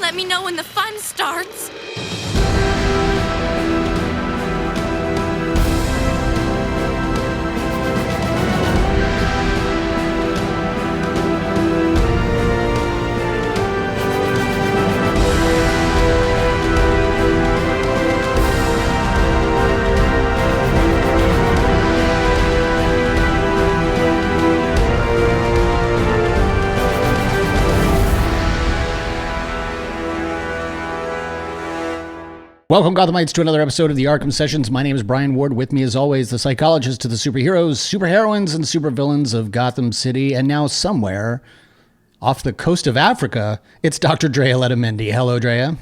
let me know when the fun starts. Welcome, Gothamites, to another episode of the Arkham Sessions. My name is Brian Ward. With me, as always, the psychologist to the superheroes, superheroines, and supervillains of Gotham City. And now somewhere off the coast of Africa, it's Dr. Drea Letamendi. Hello, Drea.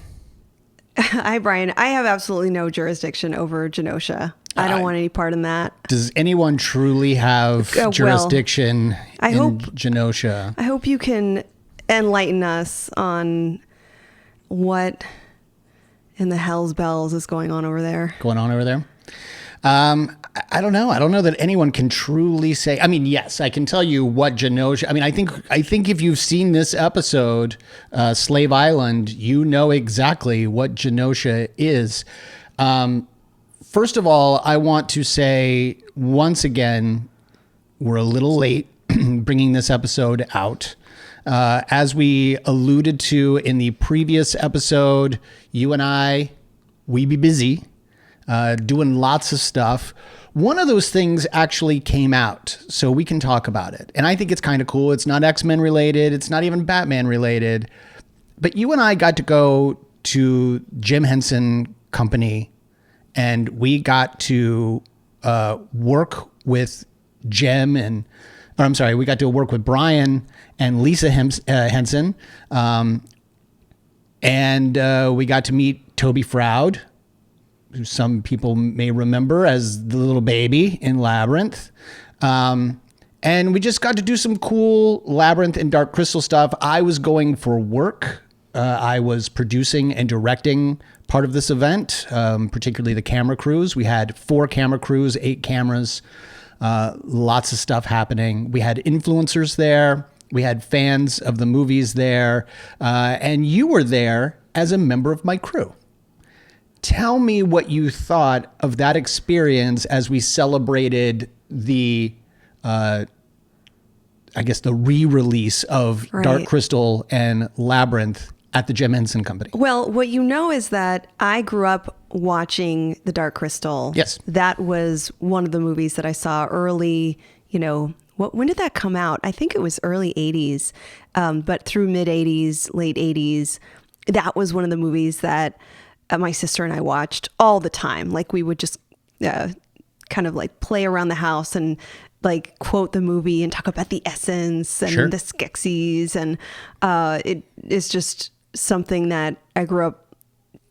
Hi, Brian. I have absolutely no jurisdiction over Genosha. I don't want any part in that. Does anyone truly have jurisdiction in Genosha? I hope you can enlighten us on what in the hell's bells is going on over there. I don't know. I don't know that anyone can truly say. I mean, yes, I can tell you what Genosha. I mean, I think if you've seen this episode, Slave Island, you know exactly what Genosha is. First of all, I want to say once again, we're a little late bringing this episode out. As we alluded to in the previous episode, you and I, we be busy doing lots of stuff. One of those things actually came out, so we can talk about it. And I think it's kind of cool. It's not X-Men related. It's not even Batman related. But you and I got to go to Jim Henson Company, and we got to work with Jim we got to work with Brian and Lisa Henson. And we got to meet Toby Froud, who some people may remember as the little baby in Labyrinth. And we just got to do some cool Labyrinth and Dark Crystal stuff. I was going for work. I was producing and directing part of this event, particularly the camera crews. We had 4 camera crews, 8 cameras. Lots of stuff happening. We had influencers there. We had fans of the movies there. And you were there as a member of my crew. Tell me what you thought of that experience as we celebrated the, the re-release of Dark Crystal and Labyrinth at the Jim Henson Company. Well, what you know is that I grew up watching The Dark Crystal. Yes. That was one of the movies that I saw early, when did that come out? I think it was early 80s, but through mid 80s, late 80s, that was one of the movies that my sister and I watched all the time. Like we would just kind of like play around the house and like quote the movie and talk about the essence and the Skeksis. And it is just something that I grew up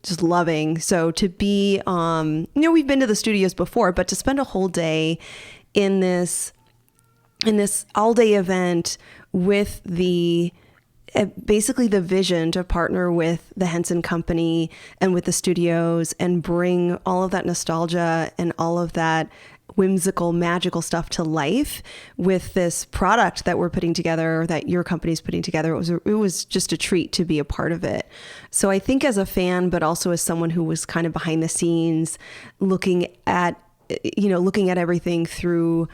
just loving. So to be, we've been to the studios before, but to spend a whole day in this all day event with basically the vision to partner with the Henson Company and with the studios and bring all of that nostalgia and all of that whimsical, magical stuff to life with this product that we're putting together, that your company's putting together. It was just a treat to be a part of it. So I think as a fan, but also as someone who was kind of behind the scenes, looking at everything through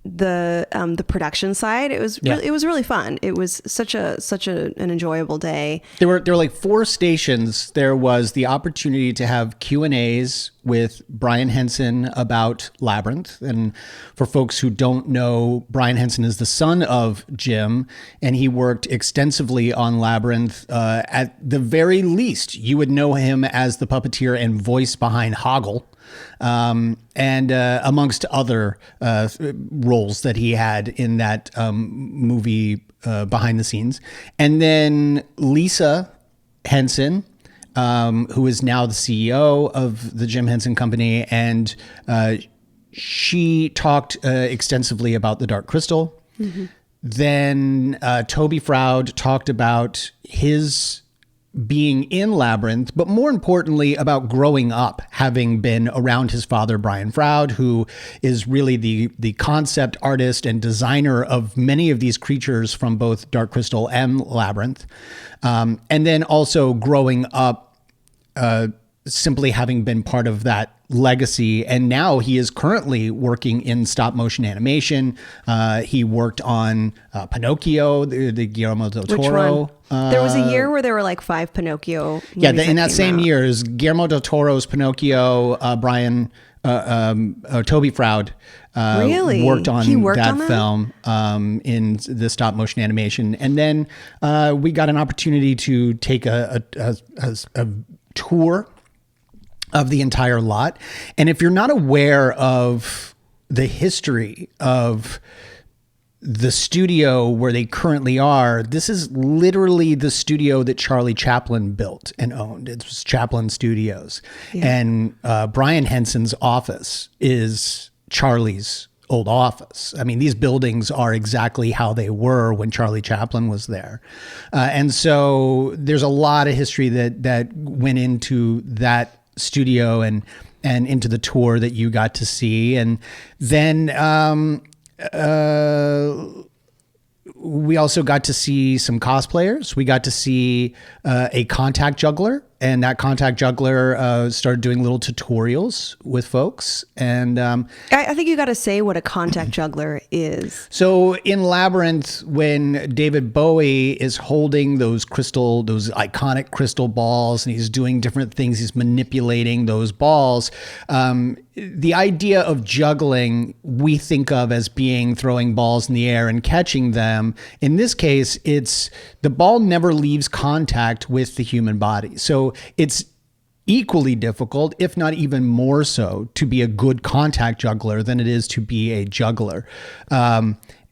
the production side, it was really fun. It was such an enjoyable day. There were like 4 stations. There was the opportunity to have Q&As with Brian Henson about Labyrinth. And for folks who don't know, Brian Henson is the son of Jim, and he worked extensively on Labyrinth. At the very least, you would know him as the puppeteer and voice behind Hoggle. And amongst other roles that he had in that movie behind the scenes. And then Lisa Henson, who is now the CEO of the Jim Henson Company, and she talked extensively about the Dark Crystal. Mm-hmm. Then Toby Froud talked about his being in Labyrinth, but more importantly about growing up, having been around his father, Brian Froud, who is really the concept artist and designer of many of these creatures from both Dark Crystal and Labyrinth. And then also growing up, simply having been part of that legacy. And now he is currently working in stop motion animation. He worked on Pinocchio, the Guillermo del Toro. There was a year where there were like 5 Pinocchio movies. Yeah, in that same out. year is Guillermo del Toro's Pinocchio. Toby Froud Really? worked on He worked that on that? film in the stop motion animation. And then we got an opportunity to take a tour of the entire lot. And if you're not aware of the history of the studio where they currently are, this is literally the studio that Charlie Chaplin built and owned. It was Chaplin Studios. Yeah. And Brian Henson's office is Charlie's old office. I mean, these buildings are exactly how they were when Charlie Chaplin was there. And so there's a lot of history that went into that studio and into the tour that you got to see. And then we also got to see some cosplayers. We got to see a contact juggler, and that contact juggler started doing little tutorials with folks. And I think you got to say what a contact juggler is. so in Labyrinth, when David Bowie is holding those iconic crystal balls, and he's doing different things, he's manipulating those balls. The idea of juggling we think of as being throwing balls in the air and catching them. In this case, it's the ball never leaves contact with the human body. So it's equally difficult, if not even more so, to be a good contact juggler than it is to be a juggler.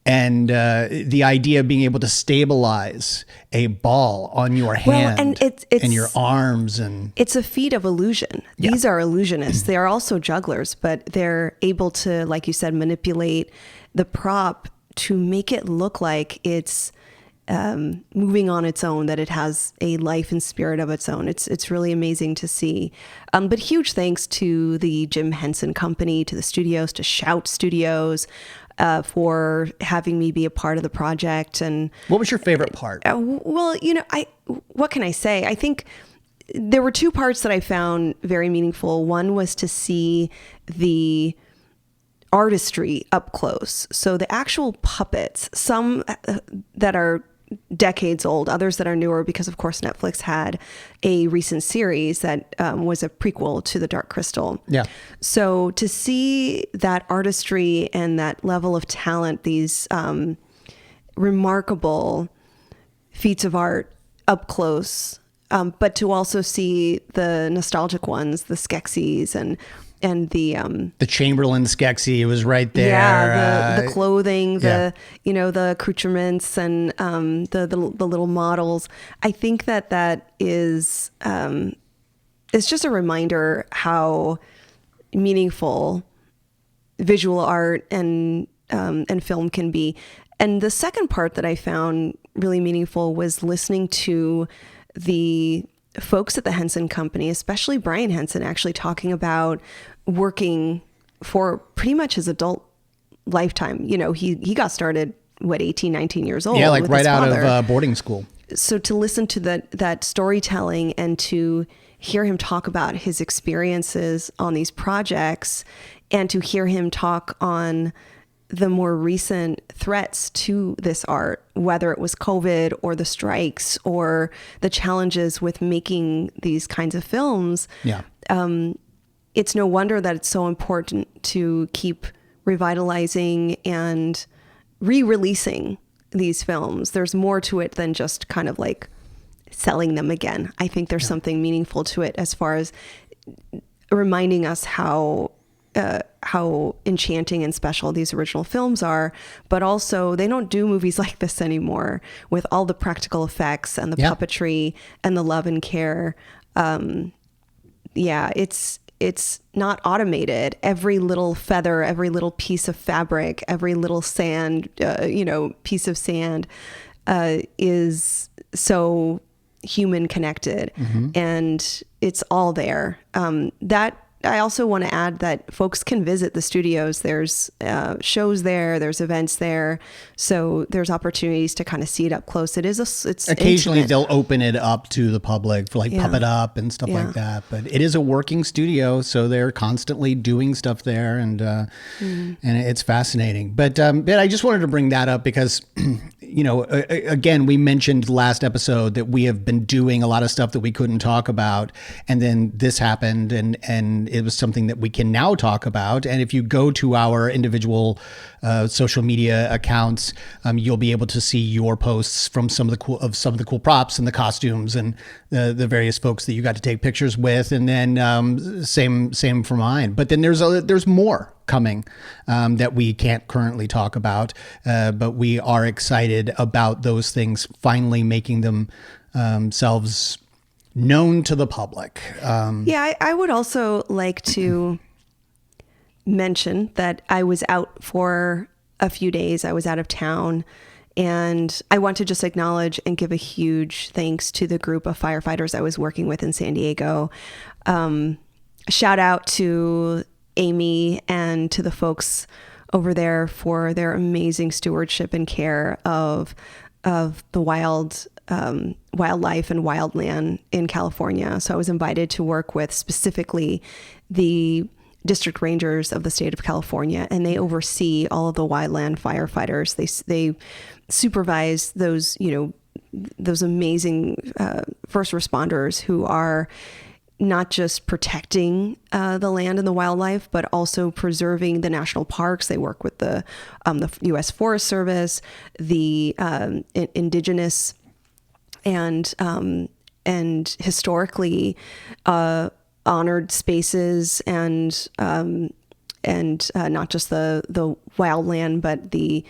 And the idea of being able to stabilize a ball on your hand and it's and your arms, and it's a feat of illusion. Yeah. These are illusionists. They are also jugglers, but they're able to, like you said, manipulate the prop to make it look like it's moving on its own, that it has a life and spirit of its own. It's really amazing to see. But huge thanks to the Jim Henson Company, to the studios, to Shout Studios, for having me be a part of the project. And what was your favorite part? well, what can I say? I think there were 2 parts that I found very meaningful. One was to see the artistry up close. So the actual puppets, some that are decades old, others that are newer, because of course Netflix had a recent series that was a prequel to the Dark Crystal. Yeah. So to see that artistry and that level of talent, these remarkable feats of art up close, but to also see the nostalgic ones, the Skeksis and the Chamberlain Skeksis was right there. Yeah, the clothing, yeah. the accoutrements, and the little models. I think that is it's just a reminder how meaningful visual art and film can be. And the second part that I found really meaningful was listening to the folks at the Henson Company, especially Brian Henson, actually talking about working for pretty much his adult lifetime. He got started, 18, 19 years old. Yeah, like with right his out father. of boarding school. So to listen to that storytelling and to hear him talk about his experiences on these projects, and to hear him talk on the more recent threats to this art, whether it was COVID or the strikes or the challenges with making these kinds of films. Yeah. It's no wonder that it's so important to keep revitalizing and re-releasing these films. There's more to it than just kind of like selling them again. I think there's something meaningful to it as far as reminding us how enchanting and special these original films are, but also they don't do movies like this anymore with all the practical effects and the puppetry and the love and care. It's not automated. Every little feather, every little piece of fabric, every little sand, piece of sand is so human connected, and it's all there. That I also want to add that folks can visit the studios. There's shows there, there's events there, so there's opportunities to kind of see it up close. It's occasionally intimate. they'll open it up to the public for like Puppet Up and stuff like that. But it is a working studio, so they're constantly doing stuff there, and it's fascinating. But I just wanted to bring that up because again, we mentioned last episode that we have been doing a lot of stuff that we couldn't talk about, and then this happened, and it was something that we can now talk about. And if you go to our individual social media accounts, you'll be able to see your posts from some of the cool props and the costumes and the various folks that you got to take pictures with. And then same for mine. But then there's more coming that we can't currently talk about, but we are excited about those things finally making themselves known to the public. I would also like to mention that I was out for a few days. I was out of town, and I want to just acknowledge and give a huge thanks to the group of firefighters I was working with in San Diego. Shout out to Amy and to the folks over there for their amazing stewardship and care of the wildlife and wildland in California. So I was invited to work with specifically the district rangers of the state of California, and they oversee all of the wildland firefighters. They supervise those amazing first responders who are not just protecting the land and the wildlife, but also preserving the national parks. They work with the U.S. Forest Service, the indigenous and historically honored spaces, and not just the wildland, but the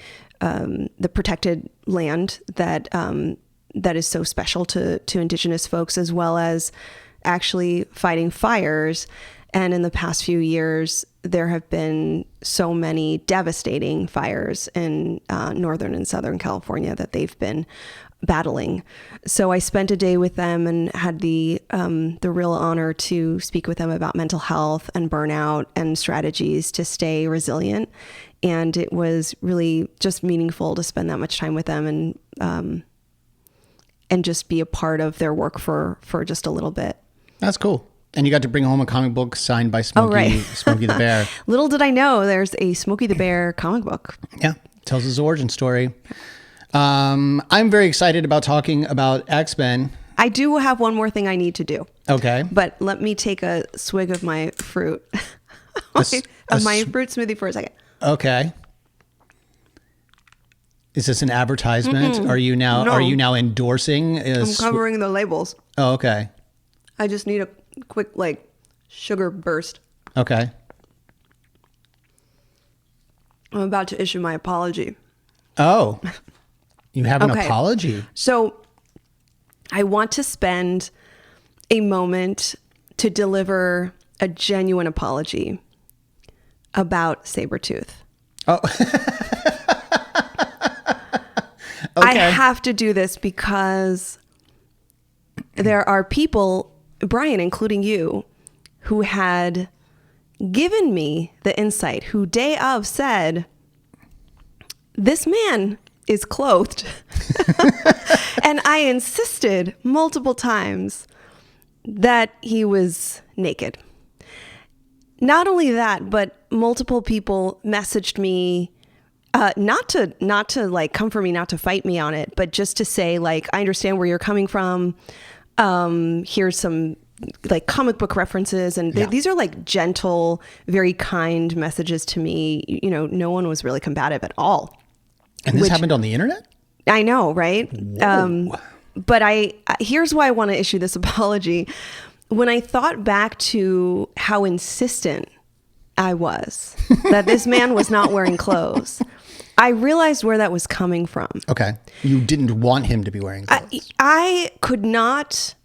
protected land that is so special to indigenous folks, as well as actually fighting fires. And in the past few years, there have been so many devastating fires in Northern and Southern California that they've been battling. So I spent a day with them and had the real honor to speak with them about mental health and burnout and strategies to stay resilient. And it was really just meaningful to spend that much time with them and just be a part of their work for just a little bit. That's cool. And you got to bring home a comic book signed by Smokey the Bear. Little did I know there's a Smokey the Bear comic book. Yeah, tells his origin story. I'm very excited about talking about X-Men. I do have one more thing I need to do. Okay. But let me take a swig of my fruit. My fruit smoothie for a second. Okay. Is this an advertisement? Mm-mm. Are you now endorsing? I'm covering the labels. Oh, okay. I just need a quick sugar burst. Okay. I'm about to issue my apology. Oh, you have an apology. So I want to spend a moment to deliver a genuine apology about Sabretooth. Oh. Okay. I have to do this because there are people, Brian, including you, who had given me the insight, who day of said, this man is clothed. And I insisted multiple times that he was naked. Not only that, but multiple people messaged me, not to come for me, not to fight me on it, but just to say, I understand where you're coming from. Here's some comic book references, and these are gentle, very kind messages to me. No one was really combative at all. And this happened on the internet? I know, right? But here's why I want to issue this apology. When I thought back to how insistent I was that this man was not wearing clothes, I realized where that was coming from. Okay. You didn't want him to be wearing clothes. I could not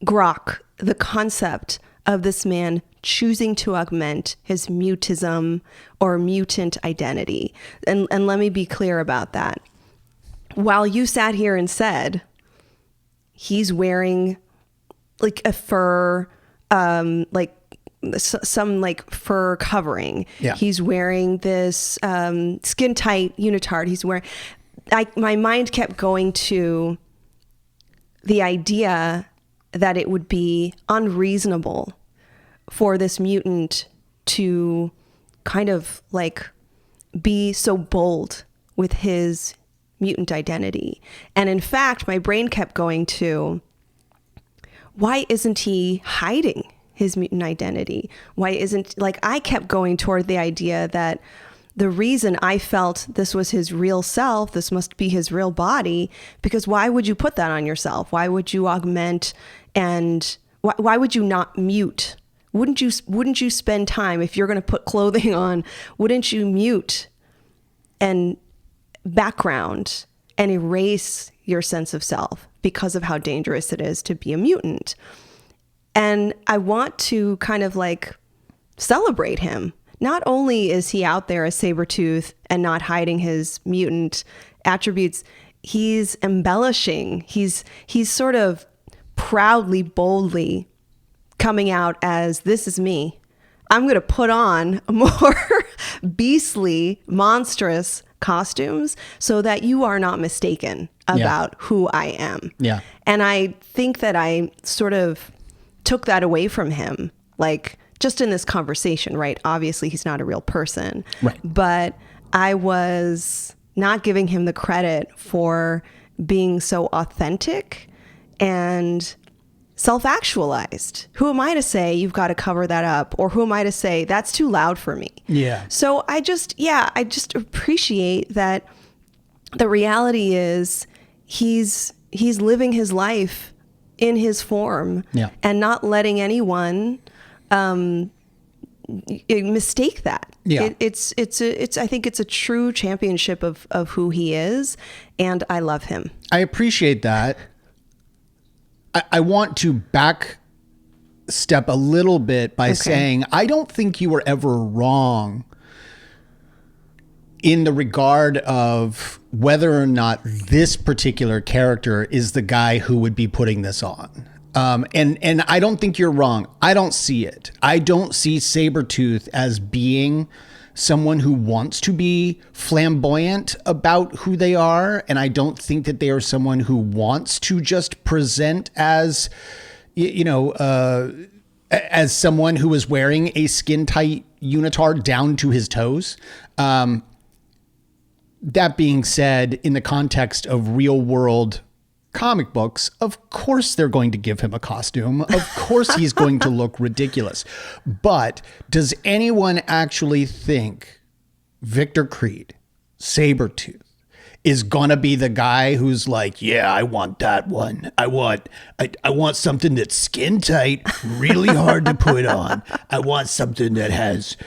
grok the concept of this man choosing to augment his mutism or mutant identity. And let me be clear about that. While you sat here and said he's wearing like a fur, like some like fur covering. Yeah. He's wearing this skin tight unitard. He's wearing. My mind kept going to the idea that it would be unreasonable for this mutant to kind of like be so bold with his mutant identity. And in fact, my brain kept going to, why isn't he hiding his mutant identity? Why isn't, like, I kept going toward the idea that the reason I felt this was his real self, this must be his real body, because why would you put that on yourself? Why would you augment, and why would you not mute? Wouldn't you spend time, if you're going to put clothing on, wouldn't you mute and background and erase your sense of self because of how dangerous it is to be a mutant? And I want to kind of like celebrate him. Not only is he out there as Sabretooth and not hiding his mutant attributes, he's embellishing. He's sort of proudly, boldly coming out as, this is me. I'm going to put on more beastly, monstrous costumes so that you are not mistaken about who I am. Yeah. And I think that I sort of took that away from him, like just in this conversation, right? Obviously, he's not a real person. Right. But I was not giving him the credit for being so authentic and self-actualized. Who am I to say you've got to cover that up? Or who am I to say that's too loud for me? Yeah. So I just appreciate that the reality is he's living his life in his form and not letting anyone mistake that. Yeah. It's I think it's a true championship of who he is, and I love him. I appreciate that. I want to back step a little bit by saying I don't think you were ever wrong in the regard of whether or not this particular character is the guy who would be putting this on. And I don't think you're wrong. I don't see it. I don't see Sabretooth as being someone who wants to be flamboyant about who they are. And I don't think that they are someone who wants to just present as, as someone who is wearing a skin tight unitard down to his toes. That being said, in the context of real world comic books, of course they're going to give him a costume. Of course he's going to look ridiculous. But does anyone actually think Victor Creed, Sabretooth, is gonna be the guy who's like, yeah, I want that one. I want something that's skin tight, really hard to put on. I want something that has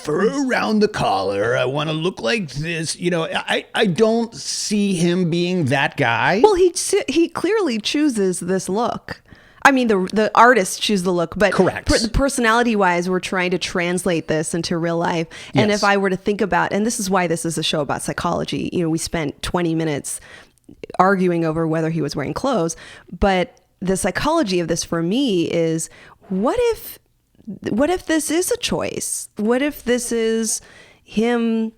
fur around the collar. I want to look like this. I don't see him being that guy. Well, he clearly chooses this look. I mean, the artists choose the look, but correct. Personality-wise, we're trying to translate this into real life. And if I were to think about, and this is why this is a show about psychology, we spent 20 minutes arguing over whether he was wearing clothes, but the psychology of this for me is, what if this is a choice? What if this is him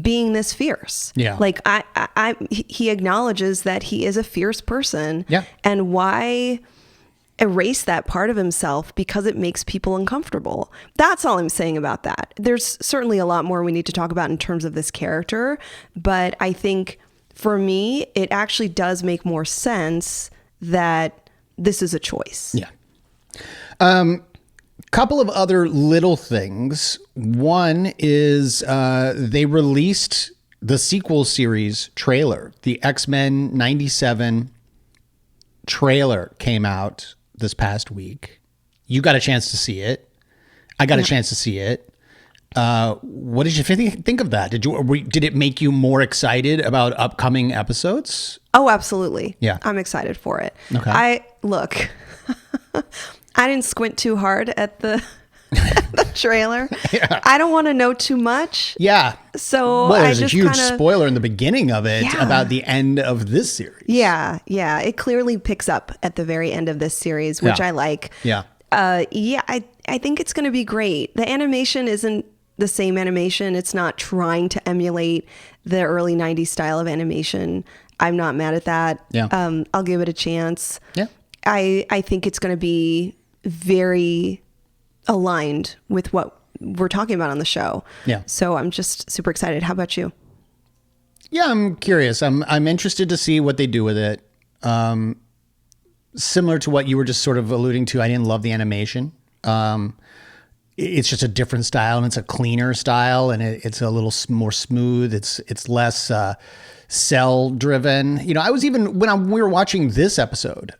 being this fierce? Yeah. Like he acknowledges that he is a fierce person. Yeah. And why erase that part of himself because it makes people uncomfortable? That's all I'm saying about that. There's certainly a lot more we need to talk about in terms of this character, but I think for me, it actually does make more sense that this is a choice. Yeah. Couple of other little things. One is they released the sequel series trailer. The X-Men 97 trailer came out this past week. You got a chance to see it. I got a chance to see it. What did you think of that? Did it make you more excited about upcoming episodes? Oh, absolutely. Yeah. I'm excited for it. Okay. I didn't squint too hard at the the trailer. Yeah. I don't want to know too much. Yeah. So Well, I there's just a huge kinda, spoiler in the beginning of it Yeah. about the end of this series. Yeah. It clearly picks up at the very end of this series, which Yeah. I like. Yeah. I think it's going to be great. The animation isn't the same animation. It's not trying to emulate the early 90s style of animation. I'm not mad at that. Yeah. I'll give it a chance. Yeah. I think it's going to be very aligned with what we're talking about on the show. Yeah. So I'm just super excited. How about you? Yeah, I'm curious. I'm interested to see what they do with it. Similar to what you were just sort of alluding to, I didn't love the animation. It's just a different style, and it's a cleaner style, and it's a little more smooth. It's less cell driven. You know, I was even when we were watching this episode,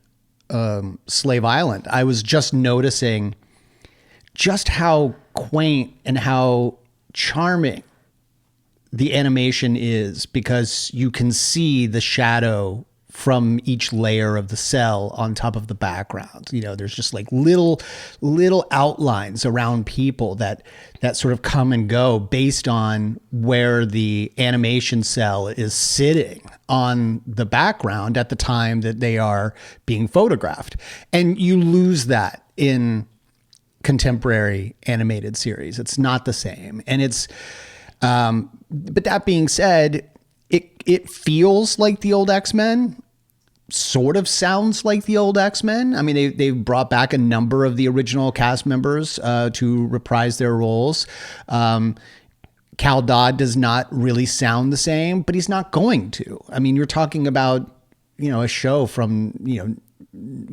Slave Island, I was just noticing just how quaint and how charming the animation is, because you can see the shadow from each layer of the cell on top of the background. You know, there's just like little outlines around people that sort of come and go based on where the animation cell is sitting on the background at the time that they are being photographed. And you lose that in contemporary animated series. It's not the same. And it's, but that being said, it feels like the old X-Men, sort of sounds like the old X-Men. I mean, they've brought back a number of the original cast members to reprise their roles. Cal Dodd does not really sound the same, but he's not going to. I mean, you're talking about, you know, a show from, you know,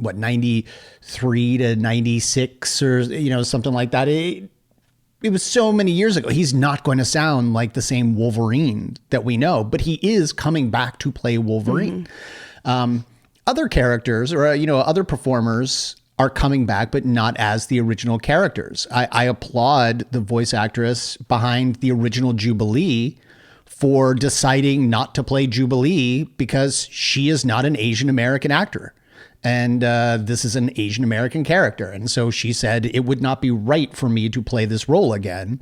what, 93 to 96 or, you know, something like that. It was so many years ago. He's not going to sound like the same Wolverine that we know, but he is coming back to play Wolverine. Other characters or, you know, other performers are coming back, but not as the original characters. I applaud the voice actress behind the original Jubilee for deciding not to play Jubilee because she is not an Asian American actor. And this is an Asian American character. And so she said, it would not be right for me to play this role again.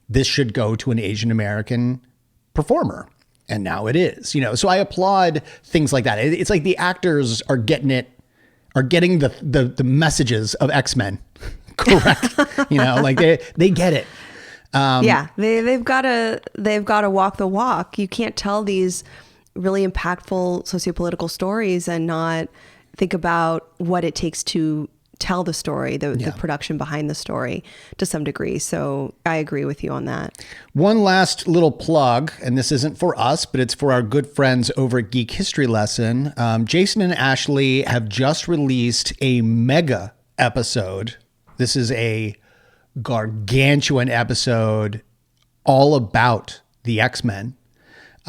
This should go to an Asian American performer. And now it is, you know, so I applaud things like that. It's like the actors are getting the messages of X-Men correct. You know, like they get it. They've got to walk the walk. You can't tell these really impactful sociopolitical stories and not think about what it takes to tell the story, the production behind the story to some degree. So I agree with you on that. One last little plug, and this isn't for us, but it's for our good friends over at Geek History Lesson. Jason and Ashley have just released a mega episode. This is a gargantuan episode all about the X-Men.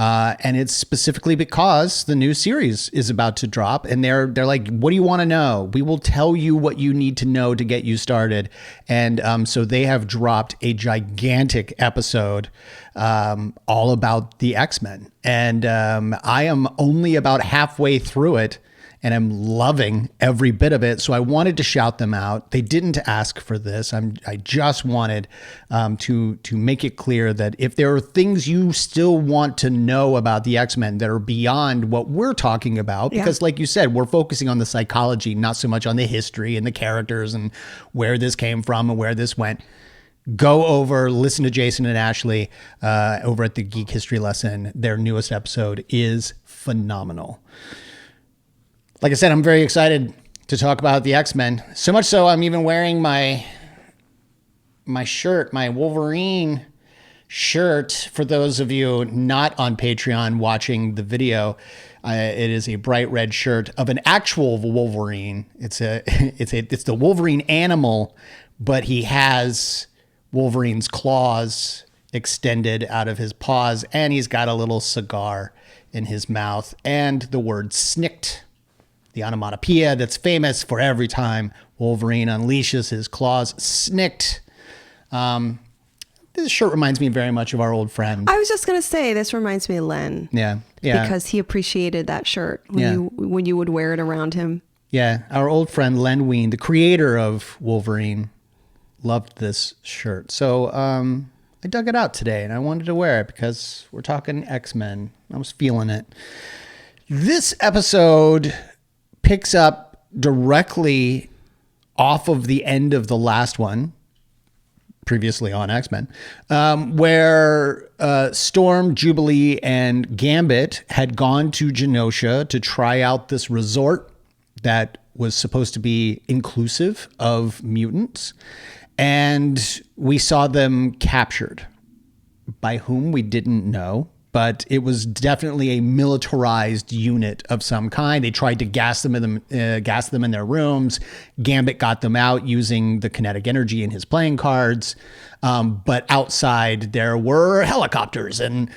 And it's specifically because the new series is about to drop, and they're like, what do you want to know? We will tell you what you need to know to get you started. And so they have dropped a gigantic episode all about the X-Men. And I am only about halfway through it, and I'm loving every bit of it. So I wanted to shout them out. They didn't ask for this. I just wanted to make it clear that if there are things you still want to know about the X-Men that are beyond what we're talking about, because like you said, we're focusing on the psychology, not so much on the history and the characters and where this came from and where this went. Go over, listen to Jason and Ashley over at the Geek History Lesson. Their newest episode is phenomenal. Like I said, I'm very excited to talk about the X-Men. So much so, I'm even wearing my shirt, my Wolverine shirt. For those of you not on Patreon watching the video, it is a bright red shirt of an actual Wolverine. It's the Wolverine animal, but he has Wolverine's claws extended out of his paws, and he's got a little cigar in his mouth, and the word snicked, the onomatopoeia that's famous for every time Wolverine unleashes his claws, snicked. This shirt reminds me very much of our old friend. I was just going to say, this reminds me of Len. Yeah. Because he appreciated that shirt when you would wear it around him. Yeah. Our old friend Len Wein, the creator of Wolverine, loved this shirt. So I dug it out today and I wanted to wear it because we're talking X-Men. I was feeling it. This episode picks up directly off of the end of the last one, previously on X-Men, where Storm, Jubilee, and Gambit had gone to Genosha to try out this resort that was supposed to be inclusive of mutants. And we saw them captured. By whom we didn't know, but it was definitely a militarized unit of some kind. They tried to gas them in their rooms. Gambit got them out using the kinetic energy in his playing cards. But outside there were helicopters and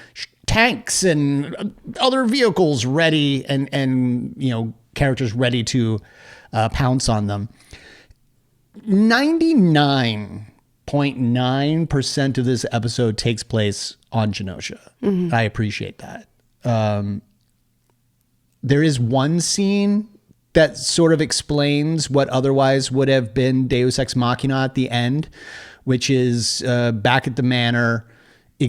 tanks and other vehicles ready and characters ready to pounce on them. 99.9% of this episode takes place on Genosha. Mm-hmm. I appreciate that. There is one scene that sort of explains what otherwise would have been Deus Ex Machina at the end, which is back at the manor.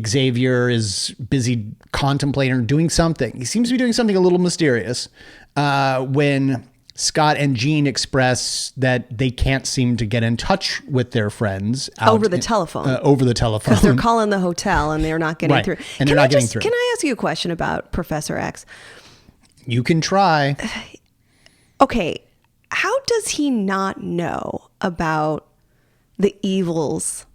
Xavier is busy contemplating or doing something. He seems to be doing something a little mysterious when Scott and Jean express that they can't seem to get in touch with their friends over the telephone. Because they're calling the hotel and they're not getting through. And they're not getting through. Can I ask you a question about Professor X? You can try. Okay. How does he not know about the evils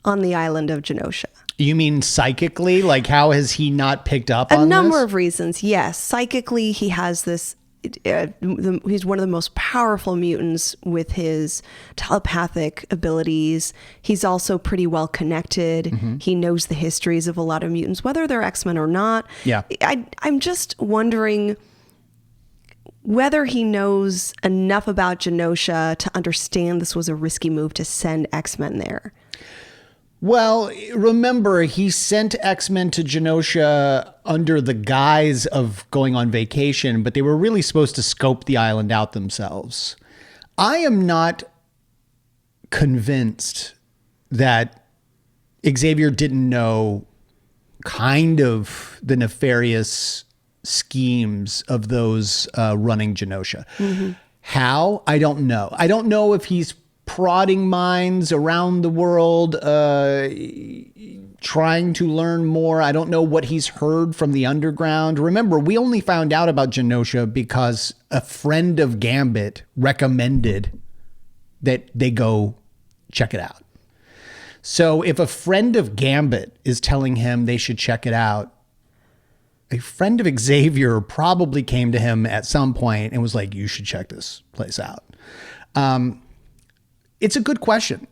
on the island of Genosha? You mean psychically? Like, how has he not picked up on this? A number of reasons. Yes. Psychically, he has this. He's one of the most powerful mutants with his telepathic abilities. He's also pretty well connected. Mm-hmm. He knows the histories of a lot of mutants, whether they're X-Men or not. Yeah. I'm just wondering whether he knows enough about Genosha to understand this was a risky move to send X-Men there. Well, remember, he sent X-Men to Genosha under the guise of going on vacation, but they were really supposed to scope the island out themselves. I am not convinced that Xavier didn't know kind of the nefarious schemes of those running Genosha. Mm-hmm. How? I don't know. I don't know if he's prodding minds around the world, trying to learn more. I don't know what he's heard from the underground. Remember, we only found out about Genosha because a friend of Gambit recommended that they go check it out. So if a friend of Gambit is telling him they should check it out, a friend of Xavier probably came to him at some point and was like, you should check this place out. It's a good question,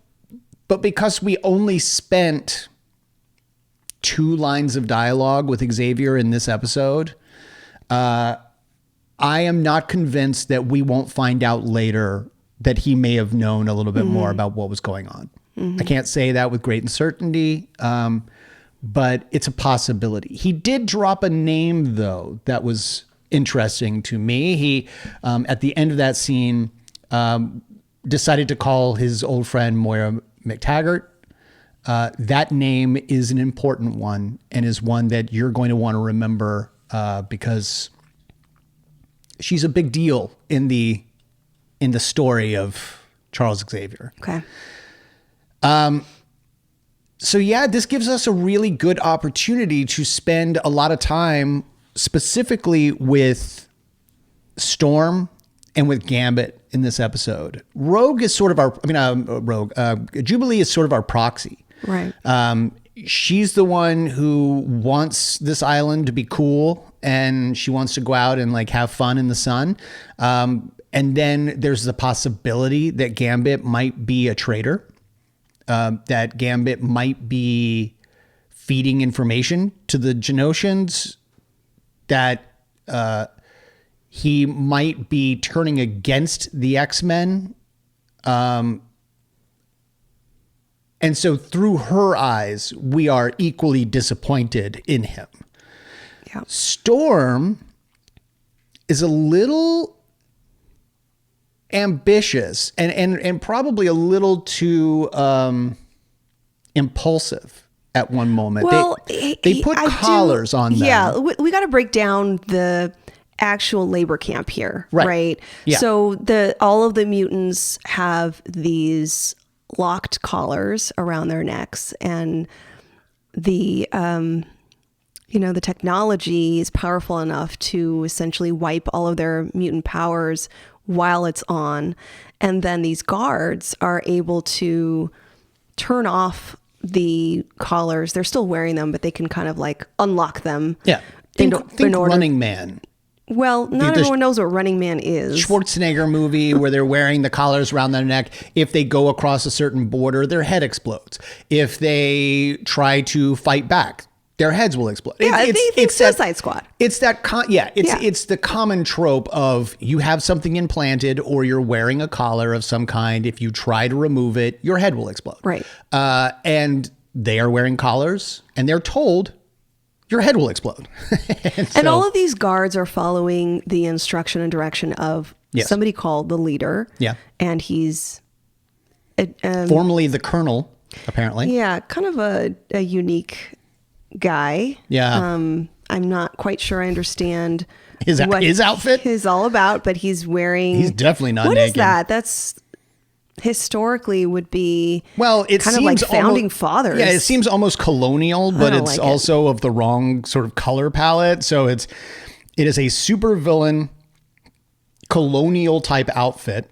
but because we only spent 2 lines of dialogue with Xavier in this episode, I am not convinced that we won't find out later that he may have known a little bit more about what was going on. Mm-hmm. I can't say that with great certainty, but it's a possibility. He did drop a name, though, that was interesting to me. He, at the end of that scene, decided to call his old friend Moira McTaggart. That name is an important one and is one that you're going to want to remember because she's a big deal in the story of Charles Xavier. Okay. So yeah, this gives us a really good opportunity to spend a lot of time specifically with Storm and with Gambit in this episode. Jubilee is sort of our proxy. Right. She's the one who wants this island to be cool and she wants to go out and like have fun in the sun. And then there's the possibility that Gambit might be a traitor, that Gambit might be feeding information to the Genoshans, that he might be turning against the X-Men. And so through her eyes, we are equally disappointed in him. Yeah. Storm is a little ambitious and probably a little too impulsive at one moment. Well, they put collars on them. Yeah, we got to break down the actual labor camp here, right? Yeah. So all of the mutants have these locked collars around their necks, and the the technology is powerful enough to essentially wipe all of their mutant powers while it's on. And then these guards are able to turn off the collars. They're still wearing them, but they can kind of like unlock them. Yeah. Think Running Man. Well, not everyone knows what Running Man is. Schwarzenegger movie where they're wearing the collars around their neck. If they go across a certain border, their head explodes. If they try to fight back, their heads will explode. Yeah, it's Suicide Squad. It's that it's the common trope of you have something implanted or you're wearing a collar of some kind. If you try to remove it, your head will explode. Right. And they are wearing collars and they're told your head will explode. and all of these guards are following the instruction and direction of somebody called the leader. Yeah. And he's formerly the colonel, apparently. Yeah, kind of a unique guy. Yeah. I'm not quite sure I understand his outfit is all about, but he's definitely not naked. What is that? That's historically would be it kind of like founding fathers. Yeah, it seems almost colonial, but it's also of the wrong sort of color palette. So it is a supervillain colonial type outfit.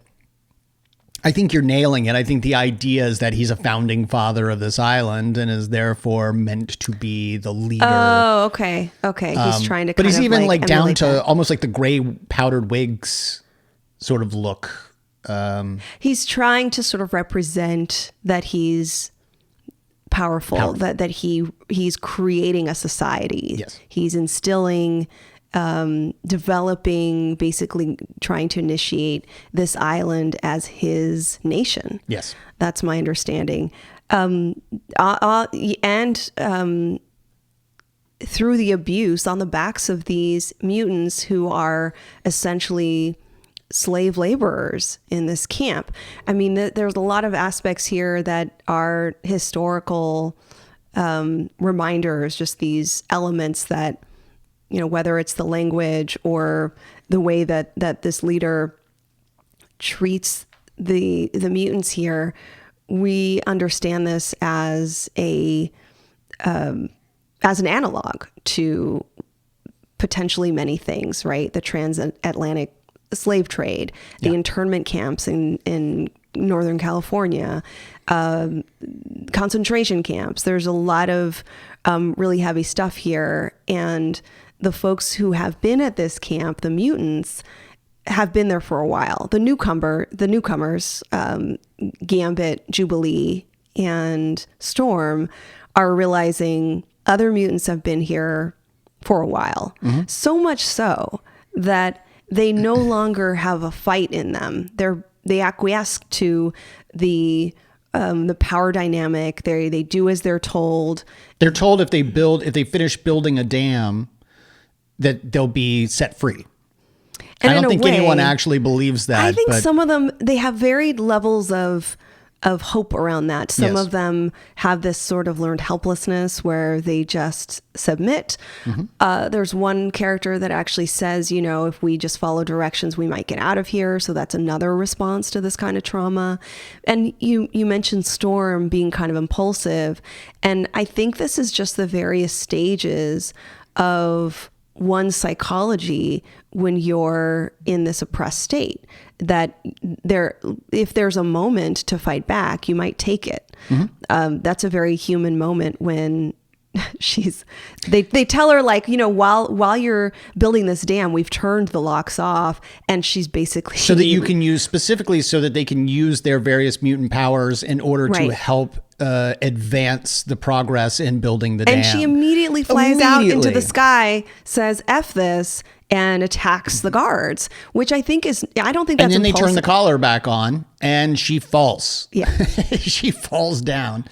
I think you're nailing it. I think the idea is that he's a founding father of this island and is therefore meant to be the leader. Oh, okay. He's trying to, but he's even like down to that. Almost like the gray powdered wigs sort of look. He's trying to sort of represent that he's powerful. that he's creating a society. Yes. He's instilling, developing, basically trying to initiate this island as his nation. Yes. That's my understanding. Through the abuse on the backs of these mutants who are essentially slave laborers in this camp. I mean, there's a lot of aspects here that are historical reminders, just these elements that, whether it's the language or the way that this leader treats the mutants here, we understand this as an analog to potentially many things, right? The transatlantic slave trade, the internment camps in Northern California, concentration camps. There's a lot of really heavy stuff here. And the folks who have been at this camp, the mutants, have been there for a while. The newcomers, Gambit, Jubilee, and Storm, are realizing other mutants have been here for a while. Mm-hmm. So much so that they no longer have a fight in them. They acquiesce to the power dynamic. They do as they're told. They're told if they finish building a dam, that they'll be set free. And I don't think anyone actually believes that. I think some of them, they have varied levels of hope around that. Some of them have this sort of learned helplessness where they just submit. Mm-hmm. There's one character that actually says, if we just follow directions, we might get out of here. So that's another response to this kind of trauma. And you mentioned Storm being kind of impulsive. And I think this is just the various stages of one's psychology when you're in this oppressed state, that if there's a moment to fight back, you might take it. Mm-hmm. That's a very human moment when they tell her, like, while you're building this dam, we've turned the locks off, and she's basically so that you can use specifically so that they can use their various mutant powers in order to help advance the progress in building the dam. And she immediately flies out into the sky, says F this, and attacks the guards, which I don't think that's impulsive. And then they turn the collar back on and she falls. Yeah. She falls down.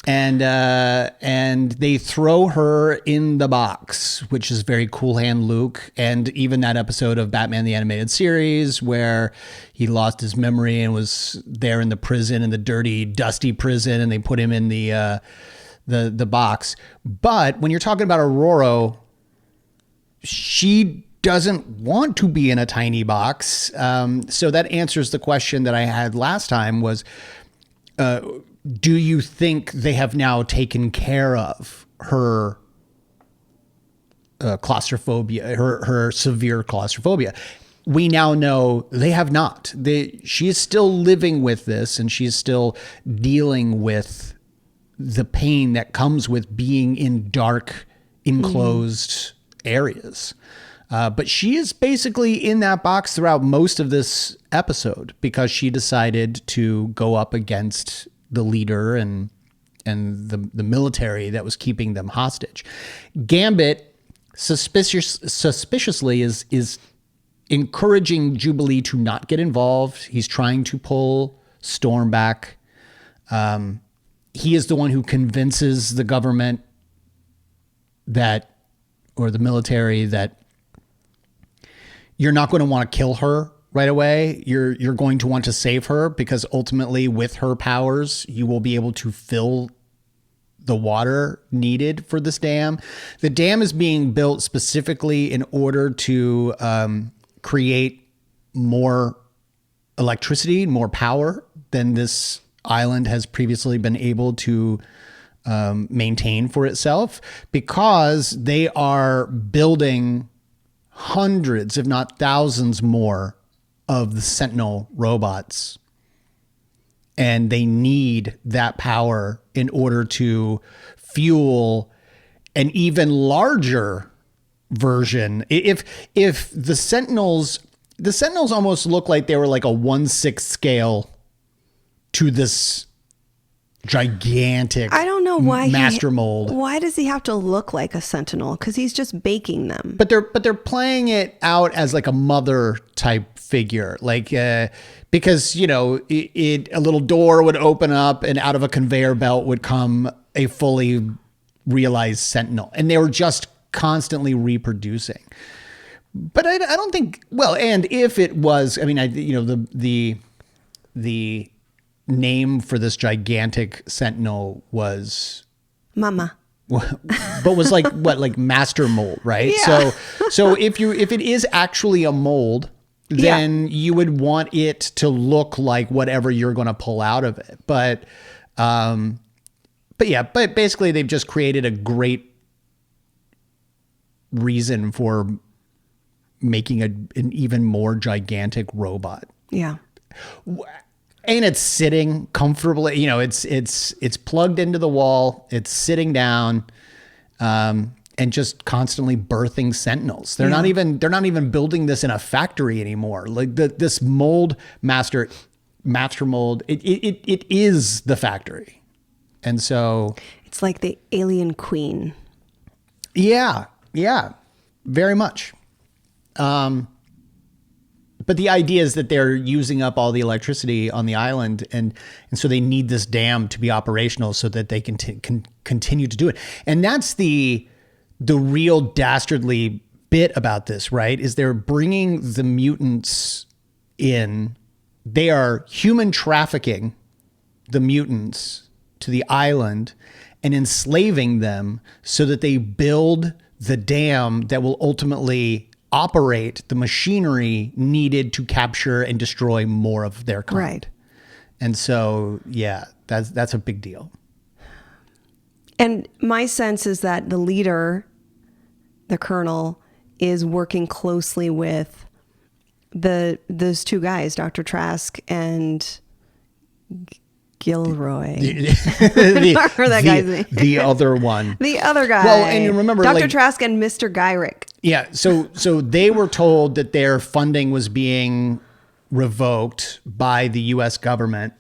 and they throw her in the box, which is very Cool Hand Luke. And even that episode of Batman the Animated Series where he lost his memory and was there in the prison, in the dirty, dusty prison, and they put him in the box. But when you're talking about Aurora, she doesn't want to be in a tiny box. So that answers the question that I had last time was, do you think they have now taken care of her claustrophobia, her severe claustrophobia? We now know they have not. She is still living with this, and she's still dealing with the pain that comes with being in dark, enclosed areas. But she is basically in that box throughout most of this episode because she decided to go up against the leader and the military that was keeping them hostage. Gambit suspiciously is encouraging Jubilee to not get involved. He's trying to pull Storm back. He is the one who convinces the government or the military that you're not going to want to kill her right away. You're going to want to save her because ultimately with her powers, you will be able to fill the water needed for this dam. The dam is being built specifically in order to create more electricity, more power than this island has previously been able to maintain for itself, because they are building hundreds, if not thousands more of the Sentinel robots. And they need that power in order to fuel an even larger version. If the Sentinels almost look like they were like a 1/6 scale to this gigantic, I don't know why master mold. Why does he have to look like a Sentinel? Because he's just baking them. But they're playing it out as like a mother type figure, like because a little door would open up and out of a conveyor belt would come a fully realized Sentinel, and they were just constantly reproducing. But I don't think, well, and if it was, I mean, the name for this gigantic Sentinel was Mama. but was like what, like master mold, right? Yeah. So if it is actually a mold, then you would want it to look like whatever you're going to pull out of it. But basically they've just created a great reason for making an even more gigantic robot. Yeah. And it's sitting comfortably, it's plugged into the wall, it's sitting down, and just constantly birthing Sentinels. They're not even building this in a factory anymore. Like this master mold, it is the factory. And so it's like the alien queen. Yeah, very much. But the idea is that they're using up all the electricity on the island, and so they need this dam to be operational so that they can continue to do it. And that's the real dastardly bit about this, right? Is they're bringing the mutants in. They are human trafficking the mutants to the island and enslaving them so that they build the dam that will ultimately operate the machinery needed to capture and destroy more of their kind. Right. And so, yeah, that's a big deal. And my sense is that the leader, the colonel, is working closely with those two guys, Dr. Trask and Gilroy. Remember that guy's name. The other one. The other guy. Well, and you remember Dr. Trask and Mr. Gyrick. Yeah. So they were told that their funding was being revoked by the U.S. government.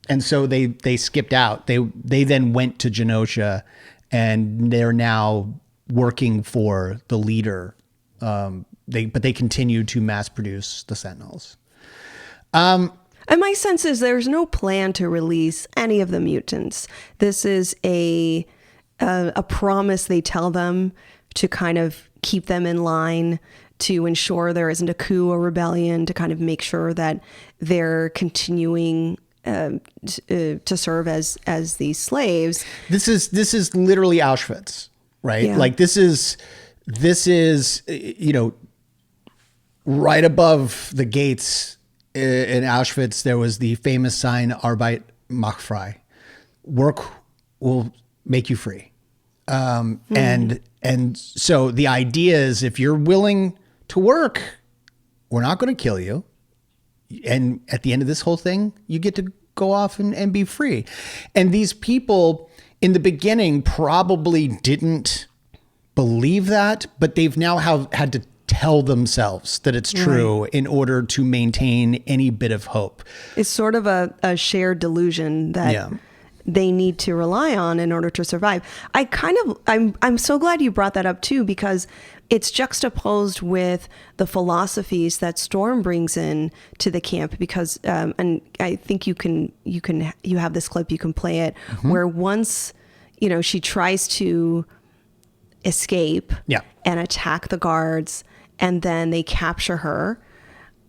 And so they skipped out. They then went to Genosha, and they're now working for the leader. But they continue to mass produce the Sentinels. And my sense is there's no plan to release any of the mutants. This is a promise they tell them to kind of keep them in line, to ensure there isn't a coup or rebellion, to kind of make sure that they're continuing to serve as these slaves. This is literally Auschwitz, right? Yeah. Like this is right above the gates in Auschwitz, there was the famous sign Arbeit macht frei. Work will make you free. And so the idea is, if you're willing to work, we're not going to kill you. And at the end of this whole thing, you get to go off and be free. And these people in the beginning probably didn't believe that, but they've now had to tell themselves that it's true in order to maintain any bit of hope. It's sort of a shared delusion that they need to rely on in order to survive. I'm so glad you brought that up too, because it's juxtaposed with the philosophies that Storm brings in to the camp, because and I think you have this clip, you can play it, where once she tries to escape and attack the guards, and then they capture her.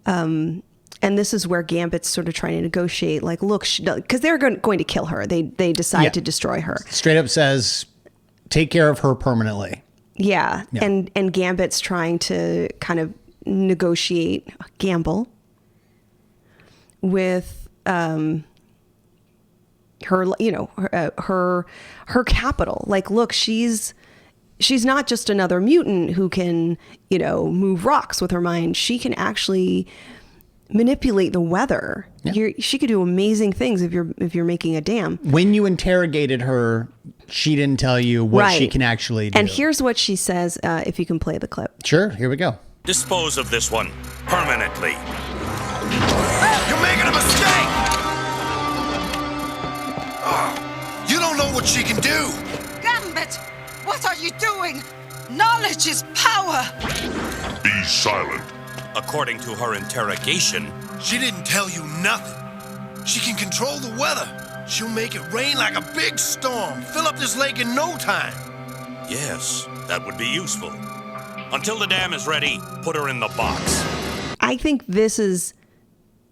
And this is where Gambit's sort of trying to negotiate, like, look, because they're going to kill her. They decide to destroy her. Straight up says, take care of her permanently. Yeah. And Gambit's trying to kind of gamble with her capital. Like, look, she's not just another mutant who can, move rocks with her mind. She can actually manipulate the weather. Yeah. She could do amazing things if you're making a dam. When you interrogated her, she didn't tell you what she can actually do. And here's what she says, if you can play the clip. Sure, here we go. Dispose of this one permanently. You're making a mistake! You don't know what she can do. Gambit, what are you doing? Knowledge is power. Be silent. According to her interrogation, she didn't tell you nothing. She can control the weather. She'll make it rain like a big storm. Fill up this lake in no time. Yes, that would be useful. Until the dam is ready, put her in the box. I think this is,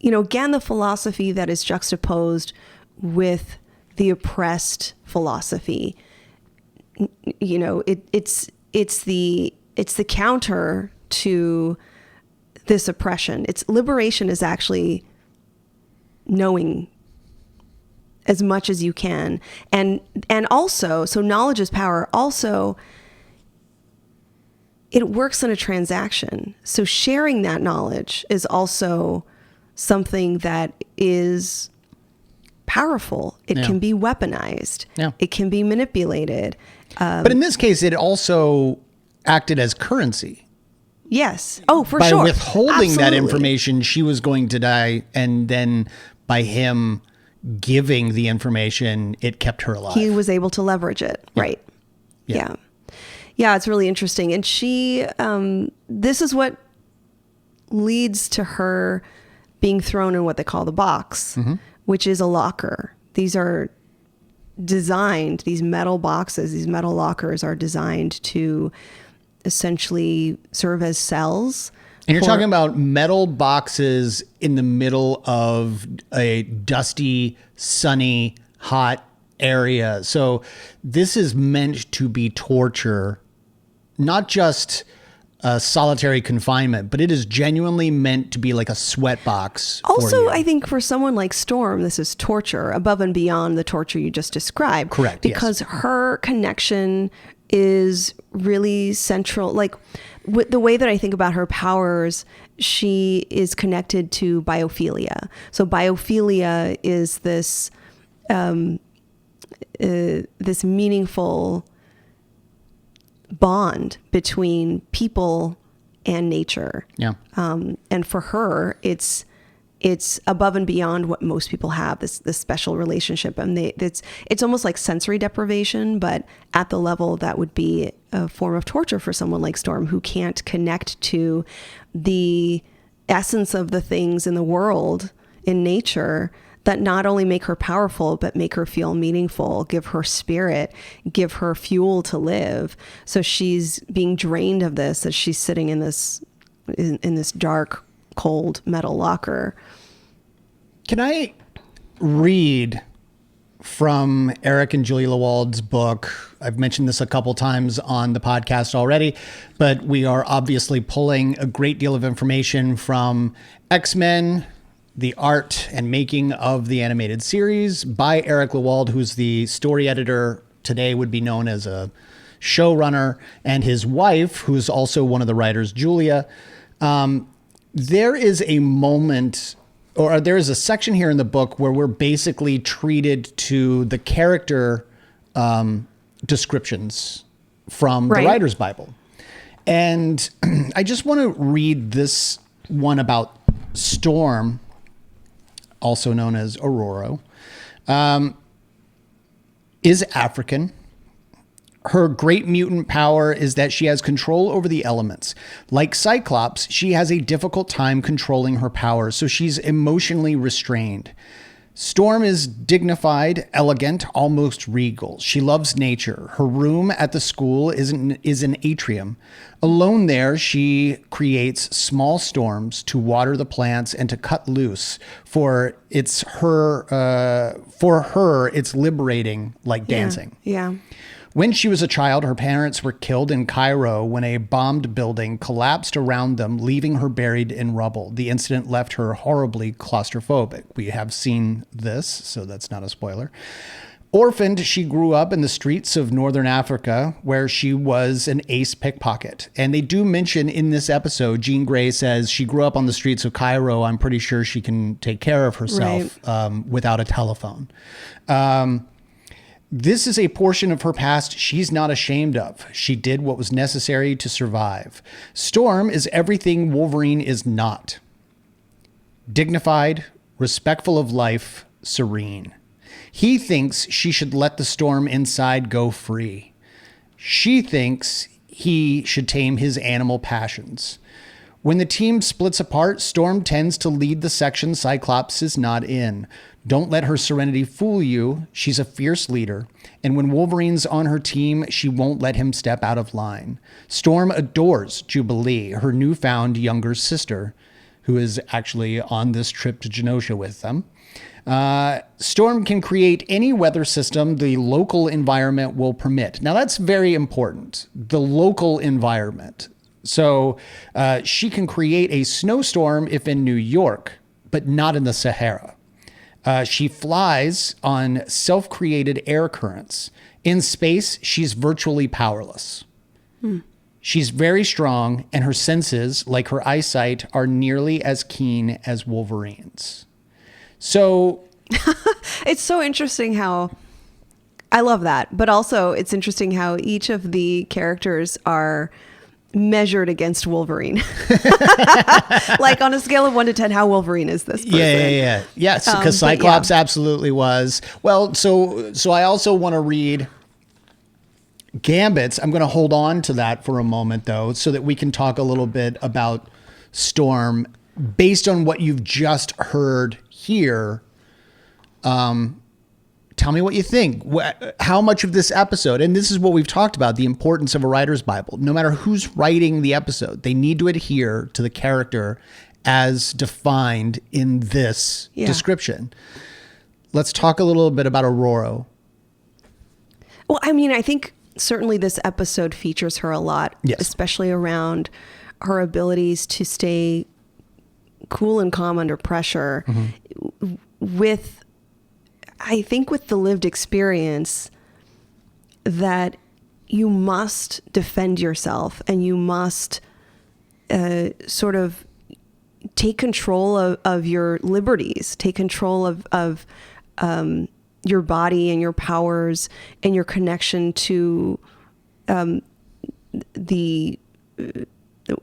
again, the philosophy that is juxtaposed with the oppressed philosophy. It's the counter to this oppression. Liberation is actually knowing as much as you can, and also, so knowledge is power. Also, it works in a transaction. So sharing that knowledge is also something that is powerful. It can be weaponized. Yeah. It can be manipulated. But in this case, it also acted as currency. Yes. Oh, for sure. By withholding that information, she was going to die. And then by him giving the information, it kept her alive. He was able to leverage it. Yeah. Right. Yeah. Yeah, it's really interesting. And she, this is what leads to her being thrown in what they call the box, which is a locker. These are designed, these metal boxes, these metal lockers are designed to essentially serve as cells. And you're talking about metal boxes in the middle of a dusty, sunny, hot area. So this is meant to be torture, not just solitary confinement, but it is genuinely meant to be like a sweat box. Also, I think for someone like Storm, this is torture above and beyond the torture you just described. Correct. Because her connection is really central. Like the way that I think about her powers, she is connected to biophilia. So biophilia is this this meaningful bond between people and nature. Yeah. And for her, it's above and beyond what most people have, this special relationship. And it's almost like sensory deprivation, but at the level that would be a form of torture for someone like Storm, who can't connect to the essence of the things in the world in nature that not only make her powerful, but make her feel meaningful, give her spirit, give her fuel to live. So she's being drained of this as she's sitting in this dark, cold metal locker. Can I read from Eric and Julie Lewald's book? I've mentioned this a couple times on the podcast already, but we are obviously pulling a great deal of information from X-Men, the art and making of the animated series by Eric Lewald, who's the story editor, today would be known as a showrunner, and his wife, who's also one of the writers, Julia. There is a moment, or there is a section here in the book where we're basically treated to the character descriptions from the Writer's Bible. And I just want to read this one about Storm, also known as Aurora, is African. Her great mutant power is that she has control over the elements. Like Cyclops, she has a difficult time controlling her power, so she's emotionally restrained. Storm is dignified, elegant, almost regal. She loves nature. Her room at the school is an atrium. Alone there, she creates small storms to water the plants and to cut loose. For her, it's liberating, like dancing. Yeah. When she was a child, her parents were killed in Cairo when a bombed building collapsed around them, leaving her buried in rubble. The incident left her horribly claustrophobic. We have seen this, so that's not a spoiler. Orphaned, she grew up in the streets of northern Africa, where she was an ace pickpocket. And they do mention in this episode, Jean Grey says she grew up on the streets of Cairo. I'm pretty sure she can take care of herself without a telephone. This is a portion of her past she's not ashamed of. She did what was necessary to survive. Storm is everything Wolverine is not. Dignified, respectful of life, serene. He thinks she should let the storm inside go free. She thinks he should tame his animal passions. When the team splits apart, Storm tends to lead the section Cyclops is not in. Don't let her serenity fool you. She's a fierce leader. And when Wolverine's on her team, she won't let him step out of line. Storm adores Jubilee, her newfound younger sister, who is actually on this trip to Genosha with them. Storm can create any weather system the local environment will permit. Now, that's very important, the local environment. So she can create a snowstorm if in New York, but not in the Sahara. She flies on self-created air currents. In space, she's virtually powerless. She's very strong, and her senses, like her eyesight, are nearly as keen as Wolverine's. So it's so interesting how I love that, but also it's interesting how each of the characters are measured against Wolverine. Like on a scale of 1 to 10, how Wolverine is this person? Yeah. Yes, because Cyclops absolutely was. Well, so I also want to read Gambit's. I'm going to hold on to that for a moment, though, so that we can talk a little bit about Storm based on what you've just heard here. Tell me what you think. How much of this episode, and this is what we've talked about, the importance of a writer's Bible. No matter who's writing the episode, they need to adhere to the character as defined in this description. Let's talk a little bit about Aurora. Well, I mean, I think certainly this episode features her a lot, yes, especially around her abilities to stay cool and calm under pressure with, I think, with the lived experience that you must defend yourself and you must sort of take control of your liberties, take control of your body and your powers and your connection to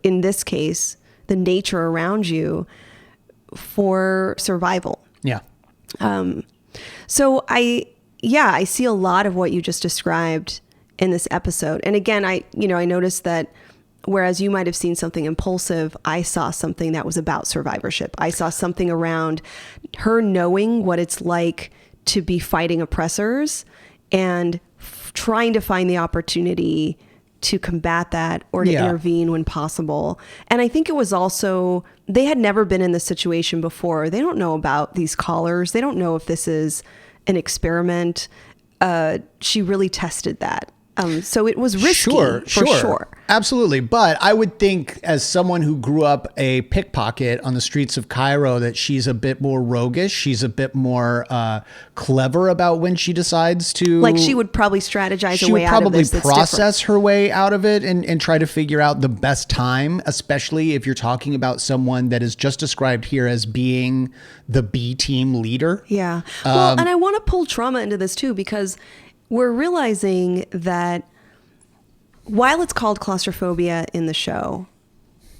in this case, the nature around you for survival. Yeah. So I see a lot of what you just described in this episode. And again, I noticed that Whereas you might have seen something impulsive, I saw something that was about survivorship. I saw something around her knowing what it's like to be fighting oppressors and trying to find the opportunity to combat that or to intervene when possible. And I think it was also, they had never been in this situation before. They don't know about these collars. They don't know if this is an experiment. She really tested that. So it was risky, for sure. Absolutely. But I would think, as someone who grew up a pickpocket on the streets of Cairo, that she's a bit more roguish. She's a bit more clever about when she decides to... Like, she would probably strategize a way out of this. She would probably process her way out of it and try to figure out the best time, especially if you're talking about someone that is just described here as being the B team leader. Yeah. Well, and I want to pull trauma into this too, because we're realizing that while it's called claustrophobia in the show,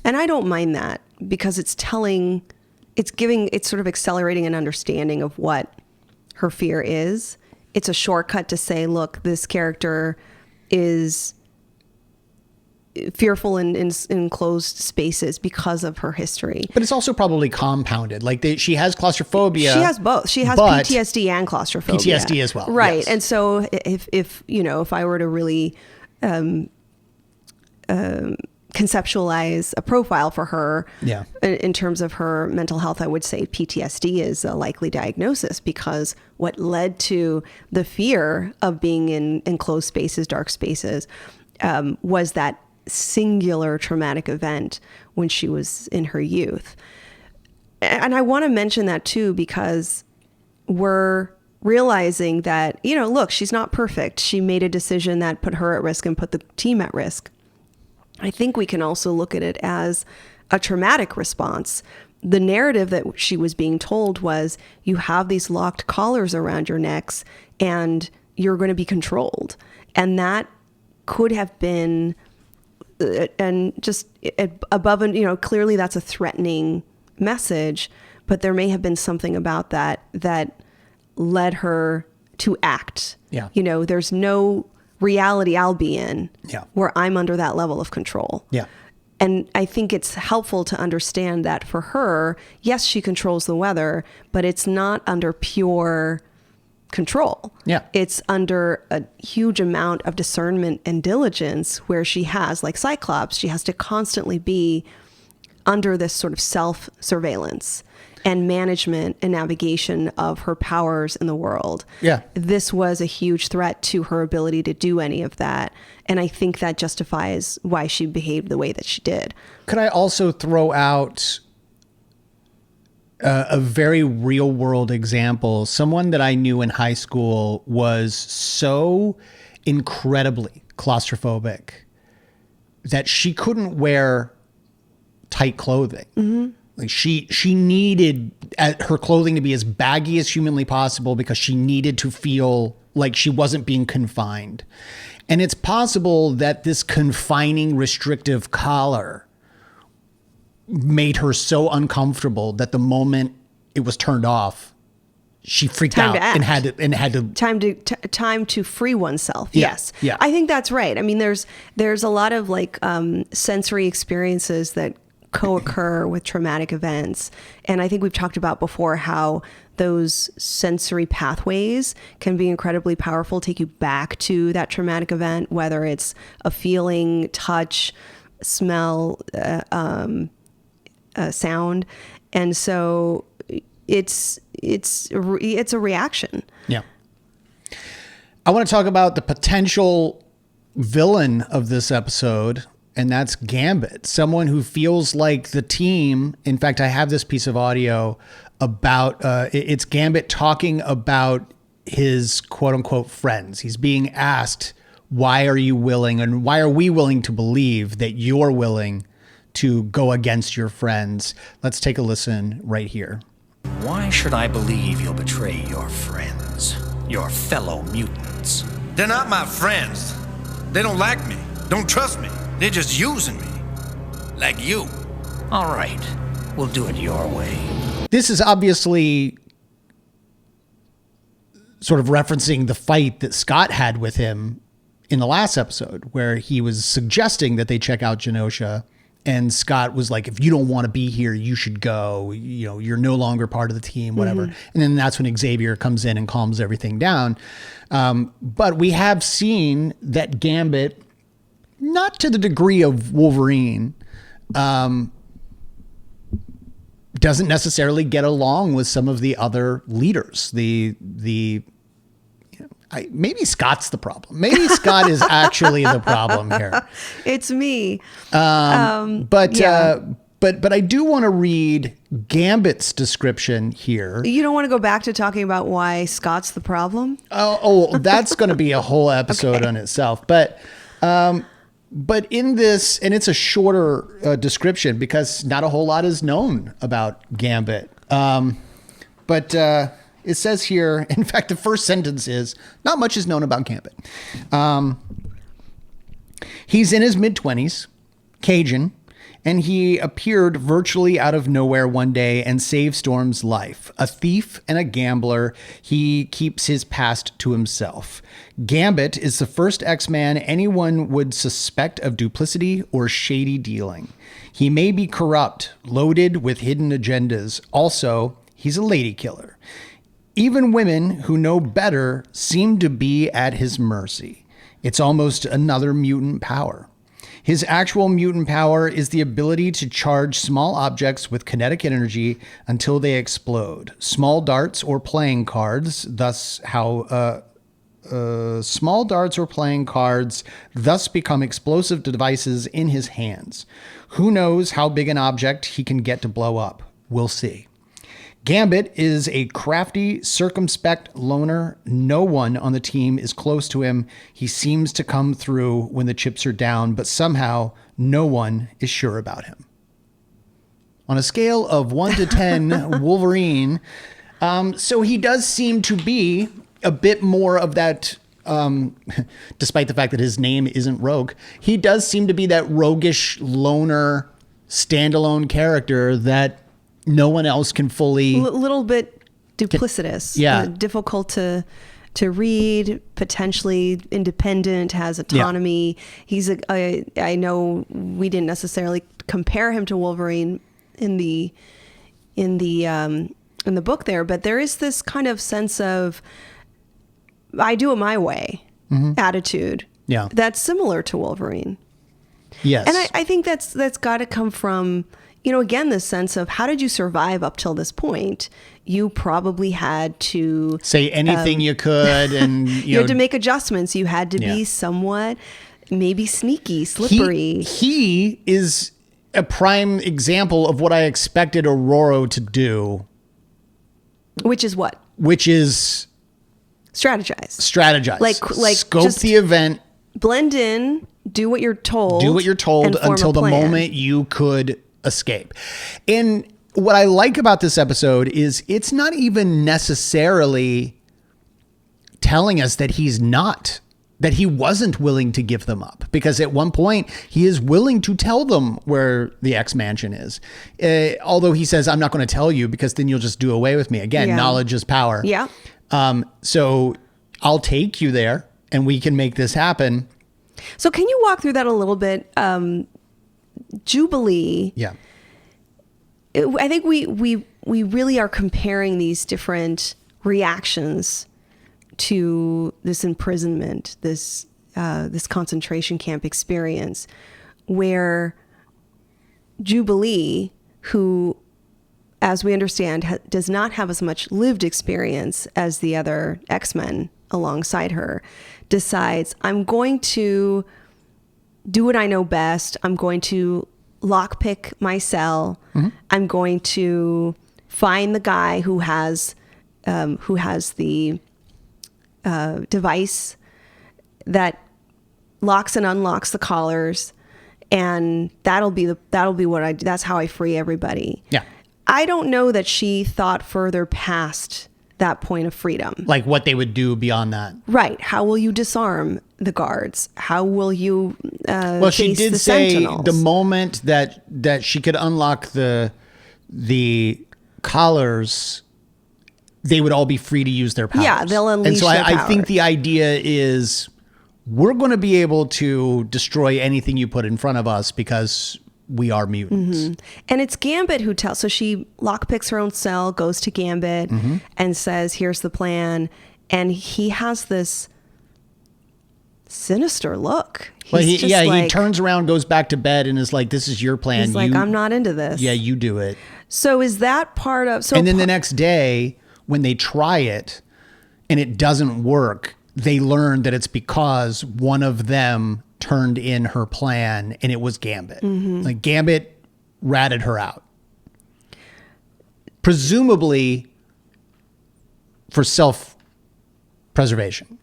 and I don't mind that because it's sort of accelerating an understanding of what her fear is. It's a shortcut to say, look, this character is fearful in enclosed spaces because of her history. But it's also probably compounded. Like, she has claustrophobia. She has both. She has PTSD and claustrophobia. PTSD as well. Right. Yes. And so if I were to really conceptualize a profile for her in terms of her mental health, I would say PTSD is a likely diagnosis, because what led to the fear of being in enclosed spaces, dark spaces, was that singular traumatic event when she was in her youth. And I want to mention that too, because we're realizing that, look, she's not perfect. She made a decision that put her at risk and put the team at risk. I think we can also look at it as a traumatic response. The narrative that she was being told was, you have these locked collars around your necks and you're going to be controlled. And that could have been, and just above, and clearly that's a threatening message, but there may have been something about that led her to act. Yeah. There's no reality I'll be in where I'm under that level of control. Yeah. And I think it's helpful to understand that for her, yes, she controls the weather, but it's not under pure control. Yeah. It's under a huge amount of discernment and diligence, where she has, like Cyclops, she has to constantly be under this sort of self-surveillance and management and navigation of her powers in the world. Yeah. This was a huge threat to her ability to do any of that. And I think that justifies why she behaved the way that she did. Could I also throw out a very real world example? Someone that I knew in high school was so incredibly claustrophobic that she couldn't wear tight clothing. Mm-hmm. Like, she needed her clothing to be as baggy as humanly possible, because she needed to feel like she wasn't being confined. And it's possible that this confining, restrictive collar made her so uncomfortable that the moment it was turned off, she freaked out and had to time to free oneself. Yeah, Yes. yeah. I think that's right. I mean, there's a lot of sensory experiences that co-occur with traumatic events. And I think we've talked about before how those sensory pathways can be incredibly powerful, take you back to that traumatic event, whether it's a feeling, touch, smell, sound. And so it's a reaction. Yeah. I want to talk about the potential villain of this episode, and that's Gambit, someone who feels like the team. In fact, I have this piece of audio about, it's Gambit talking about his quote unquote friends. He's being asked, why are you willing, and why are we willing to believe that you're willing to go against your friends? Let's take a listen right here. Why should I believe you'll betray your friends, your fellow mutants? They're not my friends. They don't like me, don't trust me. They're just using me. Like you. All right, we'll do it your way. This is obviously sort of referencing the fight that Scott had with him in the last episode where he was suggesting that they check out Genosha, and Scott was like, if you don't want to be here, you should go. You know, you're no longer part of the team, whatever. And then that's when Xavier comes in and calms everything down. But we have seen that Gambit, not to the degree of Wolverine, doesn't necessarily get along with some of the other leaders. Maybe Scott's the problem. Maybe Scott is actually the problem here. It's me. But I do want to read Gambit's description here. You don't want to go back to talking about why Scott's the problem? Oh, that's going to be a whole episode on itself. But in this, and it's a shorter description because not a whole lot is known about Gambit. It says here, in fact, the first sentence is, not much is known about Gambit. He's in his mid-20s, Cajun, and he appeared virtually out of nowhere one day and saved Storm's life. A thief and a gambler, he keeps his past to himself. Gambit is the first X-Man anyone would suspect of duplicity or shady dealing. He may be corrupt, loaded with hidden agendas. Also, he's a lady killer. Even women who know better seem to be at his mercy. It's almost another mutant power. His actual mutant power is the ability to charge small objects with kinetic energy until they explode. Small darts or playing cards, thus become explosive devices in his hands. Who knows how big an object he can get to blow up? We'll see. Gambit is a crafty, circumspect loner. No one on the team is close to him. He seems to come through when the chips are down, but somehow no one is sure about him. On a scale of 1 to 10, Wolverine. So he does seem to be a bit more of that, despite the fact that his name isn't Rogue, he does seem to be that roguish loner standalone character that no one else can fully... A little bit duplicitous. Difficult to read, potentially independent, has autonomy. Yeah. I know we didn't necessarily compare him to Wolverine in the book there, but there is this kind of sense of I do it my way attitude. Yeah. That's similar to Wolverine. Yes. And I think that's got to come from, again, this sense of how did you survive up till this point? You probably had to say anything you could, and you had to make adjustments. You had to be somewhat maybe sneaky, slippery. He is a prime example of what I expected Aurora to do. Which is what? Which is strategize. Like scope the event, blend in, do what you're told. Until the moment you could escape. And what I like about this episode is it's not even necessarily telling us that he wasn't willing to give them up, because at one point he is willing to tell them where the X Mansion is. Although he says, I'm not going to tell you because then you'll just do away with me. Again, knowledge is power. Yeah. So I'll take you there and we can make this happen. So can you walk through that a little bit? Jubilee. Yeah. I think we really are comparing these different reactions to this imprisonment, this concentration camp experience, where Jubilee, who, as we understand, does not have as much lived experience as the other X-Men alongside her, decides, I'm going to do what I know best. I'm going to lockpick my cell. Mm-hmm. I'm going to find the guy who has the device that locks and unlocks the collars, and that's how I free everybody. Yeah. I don't know that she thought further past that point of freedom. Like what they would do beyond that. Right. How will you disarm the guards? How will you well, she face did the say Sentinels? The moment that she could unlock the collars, they would all be free to use their powers. Yeah, they'll unleash and so their I powers. think the idea is we're going to be able to destroy anything you put in front of us because we are mutants. And it's Gambit who tells. So she lockpicks her own cell, goes to Gambit, and says, "Here's the plan." And he has this sinister look. He turns around, goes back to bed, and is like, "This is your plan." He's like, "I'm not into this." Yeah, you do it. So is that part of? So and then the next day, when they try it and it doesn't work, they learn that it's because one of them turned in her plan, and it was Gambit. Like Gambit ratted her out, presumably for self-preservation.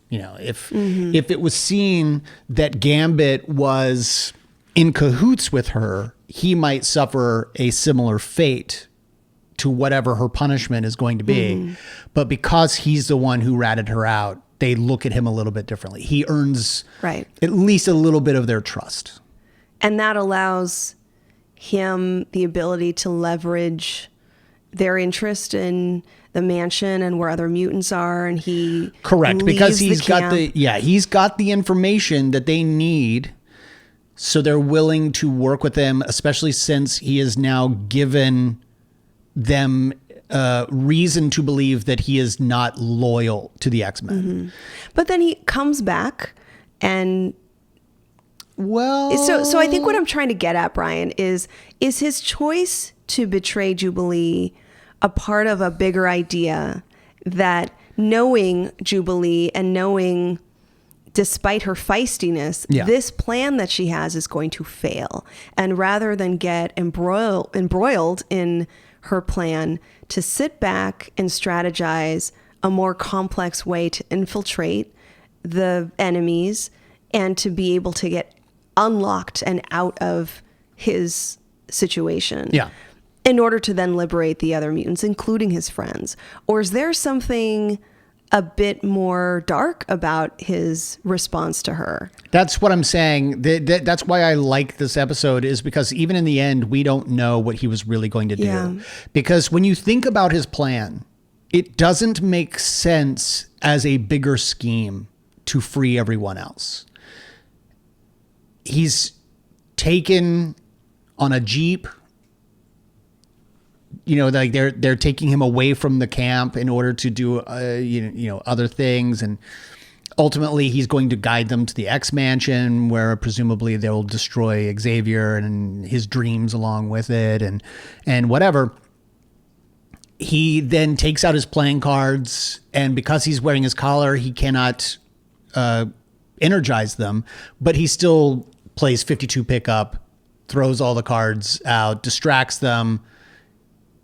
You know, if it was seen that Gambit was in cahoots with her, he might suffer a similar fate to whatever her punishment is going to be. But because he's the one who ratted her out, they look at him a little bit differently. He earns at least a little bit of their trust. And that allows him the ability to leverage their interest in the mansion and where other mutants are, and he because he's got camp. he's got the information that they need, so they're willing to work with him, especially since he has now given them reason to believe that he is not loyal to the X-Men. But then he comes back, and so I think what I'm trying to get at, Brian, is his choice to betray Jubilee a part of a bigger idea that knowing Jubilee and knowing, despite her feistiness, this plan that she has is going to fail. And rather than get embroiled in her plan, to sit back and strategize a more complex way to infiltrate the enemies and to be able to get unlocked and out of his situation. In order to then liberate the other mutants, including his friends? Or is there something a bit more dark about his response to her? That's what I'm saying. That's why I like this episode, is because even in the end, we don't know what he was really going to do. Because when you think about his plan, it doesn't make sense as a bigger scheme to free everyone else. He's taken on a Jeep. You know, like they're taking him away from the camp in order to do other things, and ultimately he's going to guide them to the X Mansion, where presumably they'll destroy Xavier and his dreams along with it, and whatever. He then takes out his playing cards, and because he's wearing his collar, he cannot energize them, but he still plays 52 pickup, throws all the cards out, distracts them,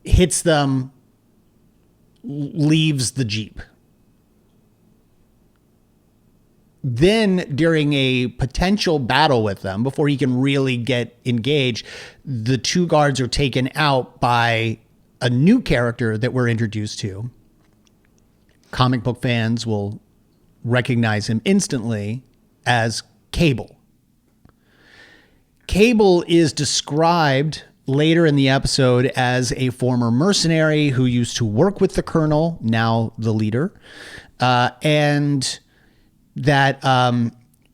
hits them, leaves the Jeep. Then during a potential battle with them, before he can really get engaged, the two guards are taken out by a new character that we're introduced to. Comic book fans will recognize him instantly as Cable. Cable is described later in the episode as a former mercenary who used to work with the Colonel, now the leader, and that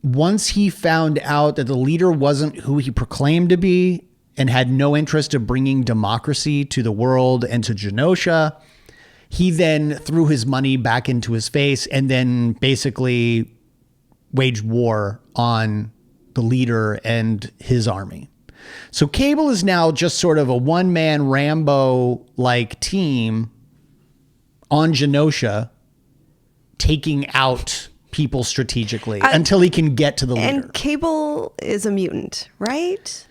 once he found out that the leader wasn't who he proclaimed to be and had no interest of bringing democracy to the world and to Genosha, he then threw his money back into his face and then basically waged war on the leader and his army. So Cable is now just sort of a one-man Rambo-like team on Genosha, taking out people strategically until he can get to the leader. And Cable is a mutant, right?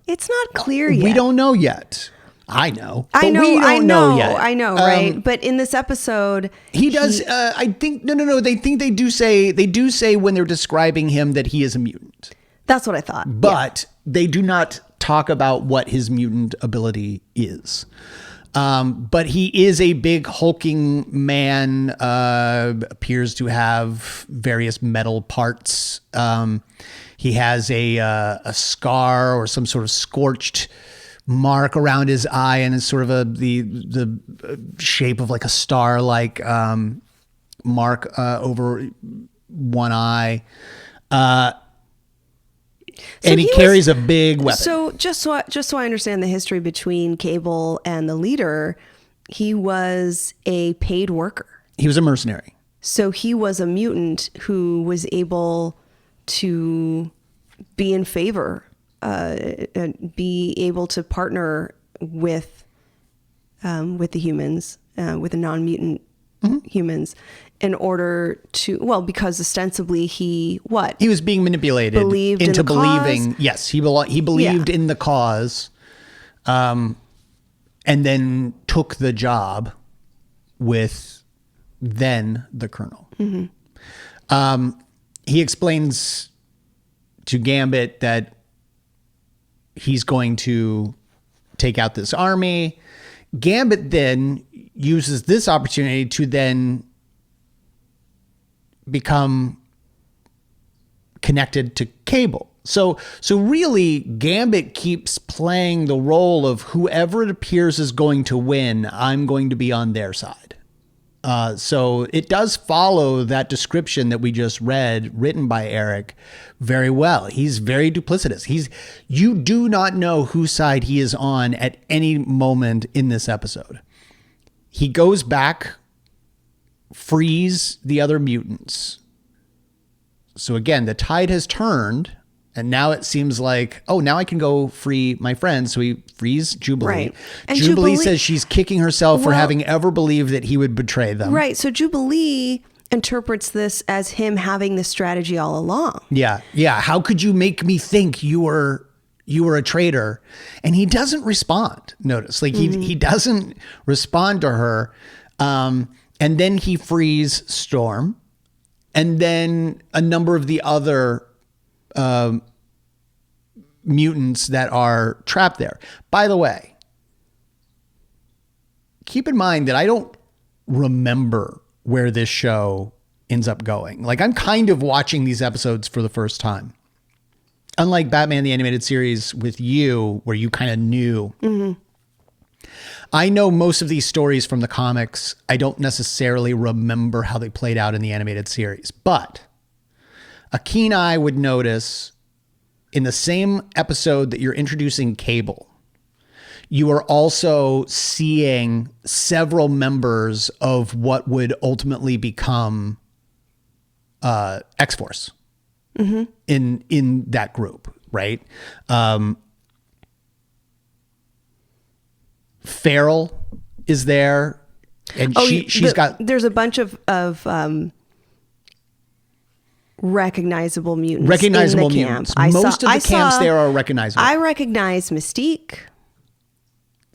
It's not clear yet. We don't know yet. I know. But I know. We don't know yet. I know, right? But in this episode, he does. I think no. They think they do say when they're describing him that he is a mutant. That's what I thought. But they do not talk about what his mutant ability is. But he is a big hulking man, appears to have various metal parts. He has a scar or some sort of scorched mark around his eye, and it's sort of the shape of like a star-like mark over one eye. And he carries a big weapon. So just so I understand the history between Cable and the leader, he was a paid worker. He was a mercenary. So he was a mutant who was able to be in favor, be able to partner with the humans, with the non-mutant humans, in order to, well, because ostensibly he was being manipulated believed into in the believing. cause? Yes, he believed in the cause, and then took the job with then the colonel. He explains to Gambit that he's going to take out this army. Gambit then uses this opportunity to then become connected to Cable. So really, Gambit keeps playing the role of whoever it appears is going to win, I'm going to be on their side. So it does follow that description that we just read, written by Eric, very well. He's very duplicitous. You do not know whose side he is on at any moment in this episode. He goes back, frees the other mutants. So again, the tide has turned, and now it seems like, oh, now I can go free my friends. So he frees Jubilee. Right. And Jubilee says she's kicking herself for having ever believed that he would betray them. Right. So Jubilee interprets this as him having this strategy all along. Yeah. Yeah. How could you make me think you were a traitor? And he doesn't respond. Notice, like he doesn't respond to her. And then he frees Storm, and then a number of the other mutants that are trapped there. By the way, keep in mind that I don't remember where this show ends up going. Like, I'm kind of watching these episodes for the first time. Unlike Batman the Animated Series with you, where you kind of knew. I know most of these stories from the comics. I don't necessarily remember how they played out in the animated series, but a keen eye would notice in the same episode that you're introducing Cable, you are also seeing several members of what would ultimately become X-Force in that group, right? Farrell is there, and there's a bunch of recognizable mutants. Recognizable in the mutants. Camp. Most of the camps there are recognizable. I recognize Mystique.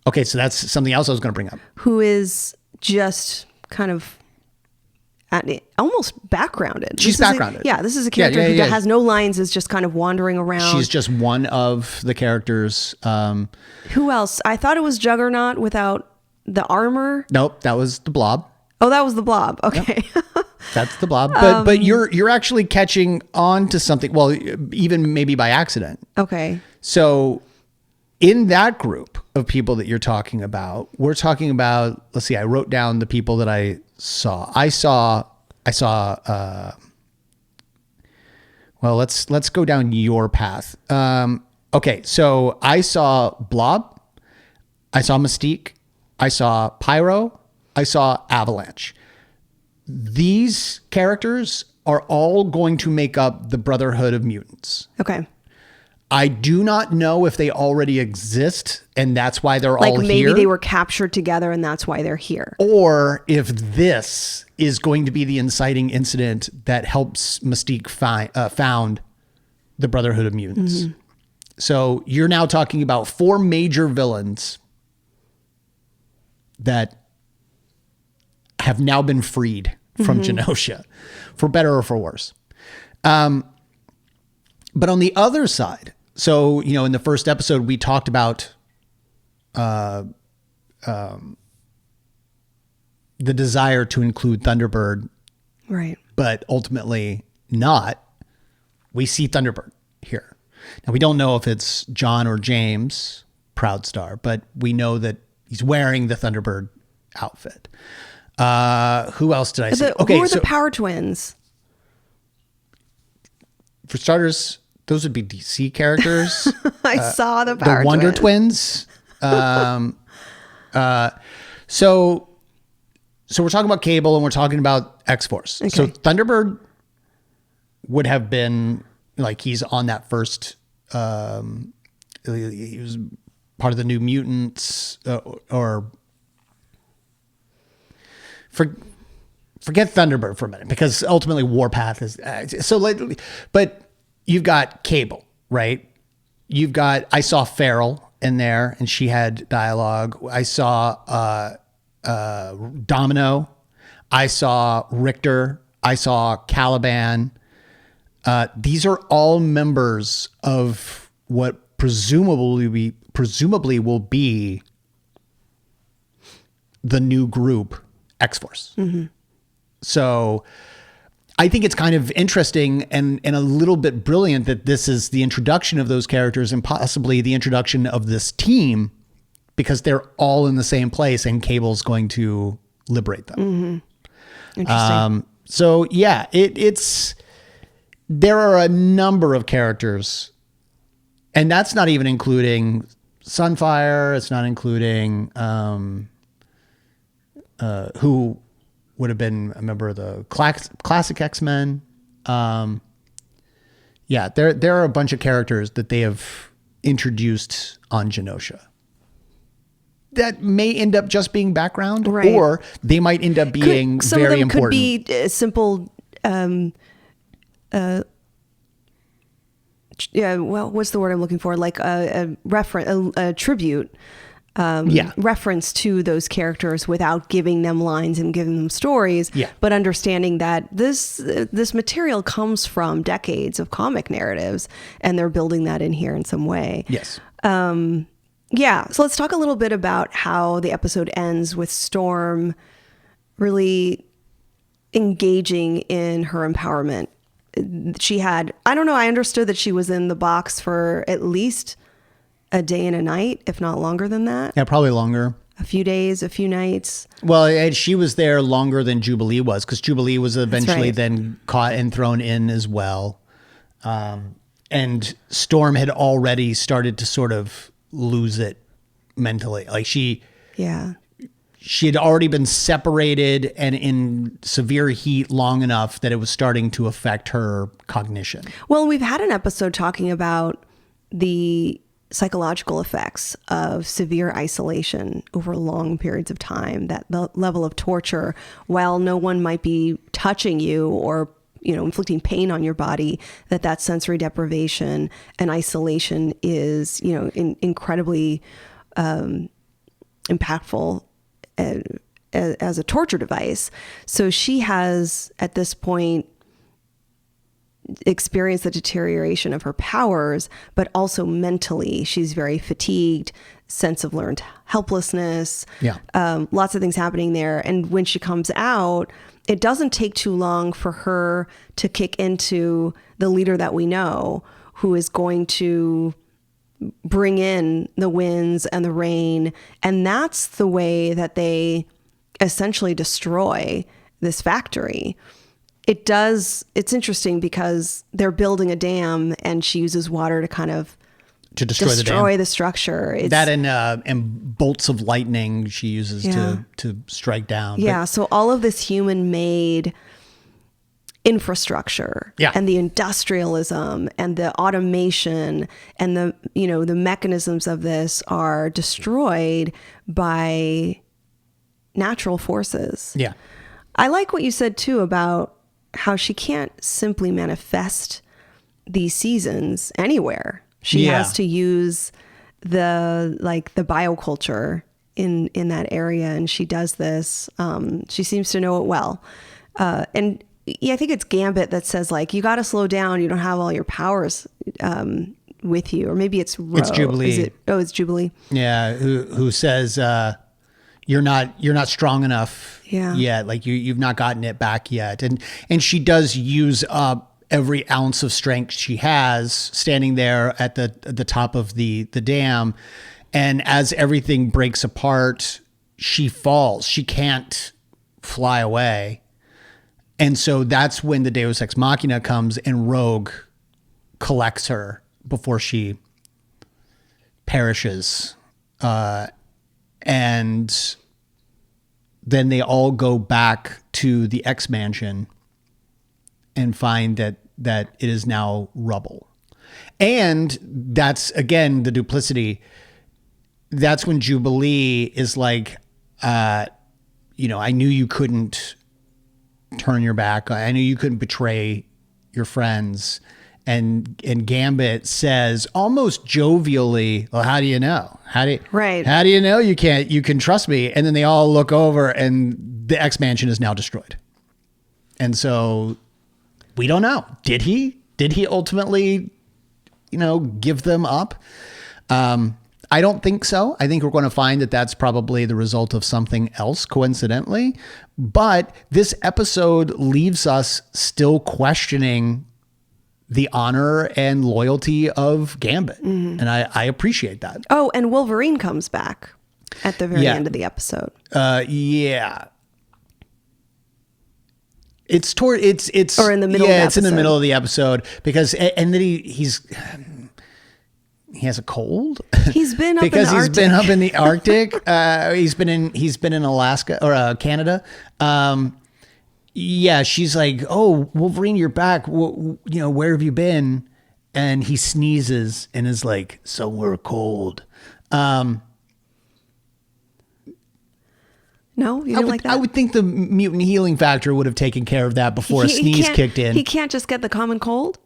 Okay, so that's something else I was going to bring up. Who is just kind of almost backgrounded. She's backgrounded. This is a character who has no lines, is just kind of wandering around. She's just one of the characters. Who else? I thought it was Juggernaut without the armor. Nope, that was the Blob. Oh, that was the Blob. Okay. Yep. That's the Blob. But you're actually catching on to something, well, even maybe by accident. Okay. So in that group of people that you're talking about, we're talking about, let's see, I wrote down the people that I saw. I saw well, let's go down your path. Okay, so I saw Blob, I saw Mystique, I saw Pyro, I saw Avalanche. These characters are all going to make up the Brotherhood of Mutants. Okay. I do not know if they already exist and that's why they're all here. Like maybe they were captured together and that's why they're here. Or if this is going to be the inciting incident that helps Mystique found the Brotherhood of Mutants. Mm-hmm. So you're now talking about 4 major villains that have now been freed from Genosha, for better or for worse. But on the other side, so, you know, in the first episode, we talked about the desire to include Thunderbird. Right. But ultimately not. We see Thunderbird here. Now, we don't know if it's John or James Proudstar, but we know that he's wearing the Thunderbird outfit. Who else did I see? Who are the Power Twins? for starters, those would be DC characters. I saw the Power the Wonder Twins. Twins. So we're talking about Cable and we're talking about X-Force. Okay. So Thunderbird would have been like, he's on that first, he was part of the New Mutants, forget Thunderbird for a minute, because ultimately Warpath is but you've got Cable, right? I saw Farrell in there and she had dialogue. I saw Domino. I saw Richter. I saw Caliban. These are all members of what presumably will be the new group, X-Force. Mm-hmm. So I think it's kind of interesting and a little bit brilliant that this is the introduction of those characters and possibly the introduction of this team, because they're all in the same place and Cable's going to liberate them. Mm-hmm. Interesting. So yeah, there are a number of characters, and that's not even including Sunfire. It's not including who would have been a member of the classic X-Men. Yeah, there are a bunch of characters that they have introduced on Genosha that may end up just being background, right, or they might end up being some very of them important. Could be simple. Yeah, well, what's the word I'm looking for? Like a reference, a tribute. Reference to those characters without giving them lines and giving them stories, but understanding that this material comes from decades of comic narratives and they're building that in here in some way. Yes. So let's talk a little bit about how the episode ends with Storm really engaging in her empowerment. She had, I understood that she was in the box for at least a day and a night, if not longer than that. Yeah, probably longer. A few days, a few nights. Well, and she was there longer than Jubilee was, because Jubilee was eventually right. then caught and thrown in as well. And Storm had already started to sort of lose it mentally. Like she had already been separated and in severe heat long enough that it was starting to affect her cognition. Well, we've had an episode talking about the psychological effects of severe isolation over long periods of time, that the level of torture, while no one might be touching you or, inflicting pain on your body, that sensory deprivation and isolation is, incredibly impactful as a torture device. So she has, at this point, experience the deterioration of her powers, but also mentally she's very fatigued, sense of learned helplessness, lots of things happening there. And when she comes out, it doesn't take too long for her to kick into the leader that we know, who is going to bring in the winds and the rain. And that's the way that they essentially destroy this factory. It's interesting because they're building a dam and she uses water to kind of destroy the structure. That and bolts of lightning she uses to strike down. Yeah. So all of this human made infrastructure and the industrialism and the automation and the mechanisms of this are destroyed by natural forces. Yeah. I like what you said too about how she can't simply manifest these seasons anywhere. She has to use the bioculture in that area, and she does this. She seems to know it well. And I think it's Gambit that says, you got to slow down. You don't have all your powers with you. Or maybe it's Jubilee. Is it? Oh, it's Jubilee. Yeah, who says you're not strong enough yet. Like you've not gotten it back yet. And she does use up every ounce of strength she has standing there at the top of the dam. And as everything breaks apart, she falls. She can't fly away. And so that's when the Deus Ex Machina comes and Rogue collects her before she perishes. And then they all go back to the X Mansion and find that it is now rubble. And that's, again, the duplicity. That's when Jubilee is like, I knew you couldn't turn your back. I knew you couldn't betray your friends. And Gambit says almost jovially, well, how do you know? How do you know you can trust me? And then they all look over and the X Mansion is now destroyed. And so we don't know. Did he ultimately, give them up? I don't think so. I think we're going to find that that's probably the result of something else, coincidentally. But this episode leaves us still questioning the honor and loyalty of Gambit. Mm-hmm. And I appreciate that. Oh, and Wolverine comes back at the very end of the episode. Yeah. It's or in the middle of the episode. Yeah, it's in the middle of the episode because, and then he has a cold. He's been up because in the he's Arctic. been up in the Arctic. He's been in Alaska or Canada. Yeah, she's like, "Oh, Wolverine, you're back. Where have you been?" And he sneezes and is like, "Somewhere cold." No, you don't like that? I would think the mutant healing factor would have taken care of that before a sneeze kicked in. He can't just get the common cold?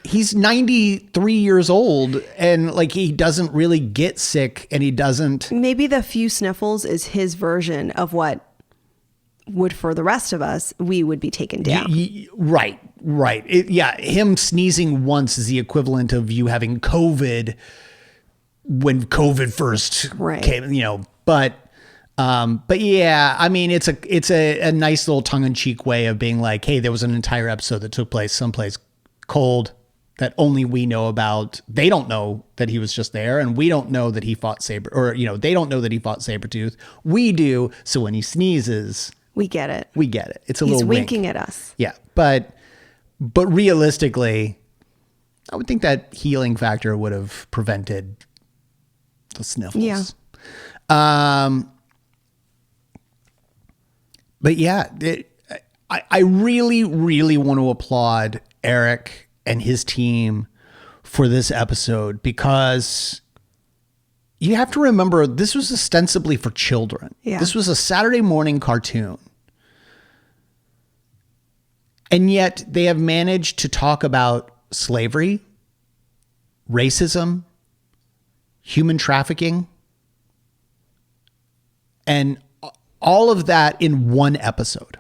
He's 93 years old and like he doesn't really get sick and he doesn't. Maybe the few sniffles is his version of what would, for the rest of us, we would be taken down. Right. Him sneezing once is the equivalent of you having COVID when COVID first came, But yeah, I mean, it's a nice little tongue-in-cheek way of being like, hey, there was an entire episode that took place someplace cold that only we know about. They don't know that he was just there, and we don't know that he fought they don't know that he fought Sabretooth. We do, so when he sneezes, we get it. It's a He's little winking wink. at us. Yeah, but realistically, I would think that healing factor would have prevented the sniffles. Yeah. But yeah, I really, really want to applaud Eric and his team for this episode because you have to remember this was ostensibly for children. Yeah. This was a Saturday morning cartoon. And yet they have managed to talk about slavery, racism, human trafficking, and all of that in one episode.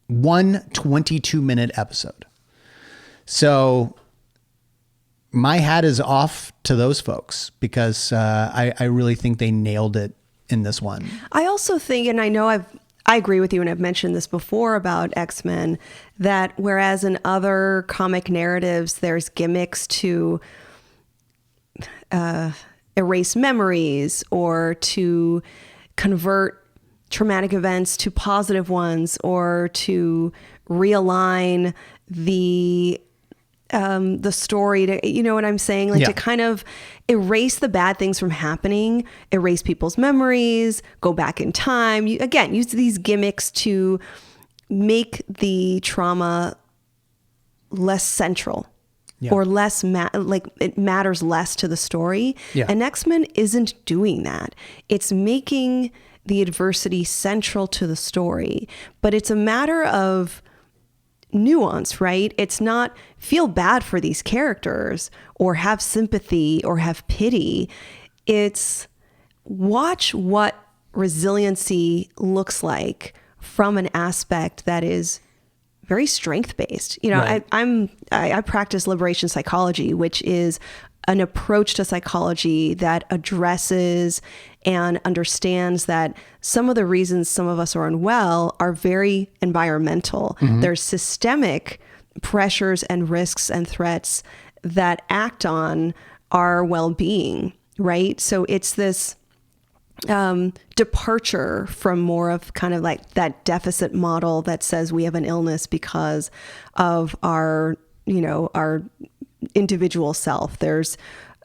One 22-minute episode. So my hat is off to those folks because I really think they nailed it in this one. I also think, and I know I agree with you, and I've mentioned this before about X-Men, that whereas in other comic narratives, there's gimmicks to erase memories or to convert traumatic events to positive ones or to realign the story to, you know what I'm saying? Like to kind of erase the bad things from happening, erase people's memories, go back in time. Again, use these gimmicks to make the trauma less central or less, like it matters less to the story. Yeah. And X-Men isn't doing that. It's making the adversity central to the story, but it's a matter of nuance, right? It's not feel bad for these characters or have sympathy or have pity. It's watch what resiliency looks like from an aspect that is very strength-based. You know, right. I practice liberation psychology, which is an approach to psychology that addresses and understands that some of the reasons some of us are unwell are very environmental. Mm-hmm. There's systemic pressures and risks and threats that act on our well-being, right? So it's this departure from more of kind of like that deficit model that says we have an illness because of our our individual self. There's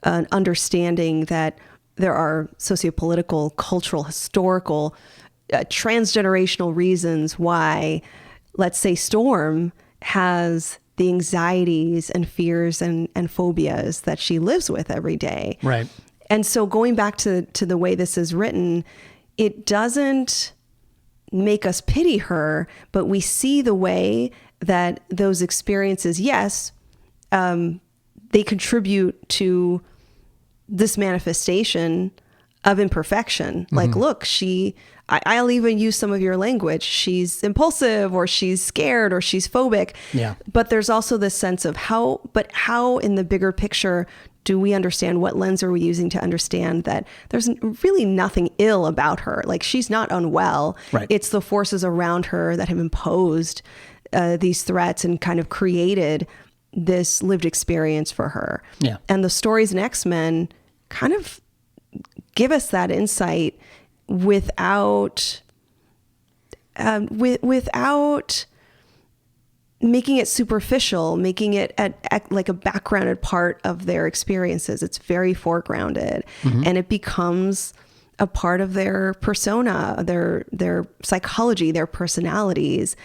an understanding that there are sociopolitical, cultural, historical, transgenerational reasons why, let's say, Storm has the anxieties and fears and phobias that she lives with every day. Right. And so going back to the way this is written, it doesn't make us pity her, but we see the way that those experiences, yes, they contribute to this manifestation of imperfection. Like, look, I'll even use some of your language. She's impulsive, or she's scared, or she's phobic. Yeah. But there's also this sense of how in the bigger picture do we understand, what lens are we using to understand that there's really nothing ill about her? Like, she's not unwell. Right. It's the forces around her that have imposed these threats and kind of created this lived experience for her. Yeah. And the stories in X-Men kind of give us that insight without making it superficial, making it at like a backgrounded part of their experiences. It's very foregrounded, and it becomes a part of their persona, their psychology, their personalities.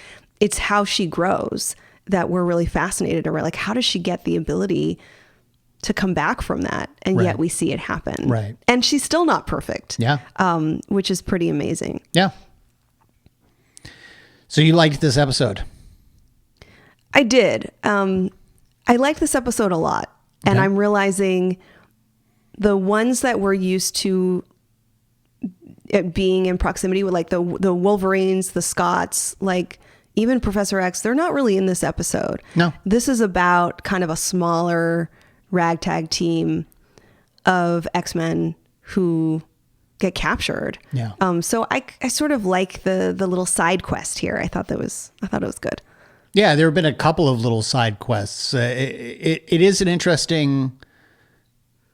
It's how she grows that we're really fascinated around. Like, how does she get the ability to come back from that? And Right. yet we see it happen. Right. And she's still not perfect. Yeah. Which is pretty amazing. Yeah. So you liked this episode? I did. I liked this episode a lot. And Okay. I'm realizing the ones that we're used to it being in proximity with, like the Wolverines, the Scotts, like even Professor X, they're not really in this episode. No. This is about kind of a smaller ragtag team of X-Men who get captured. Yeah. So I sort of like the little side quest here. I thought it was good. Yeah, there have been a couple of little side quests. It is an interesting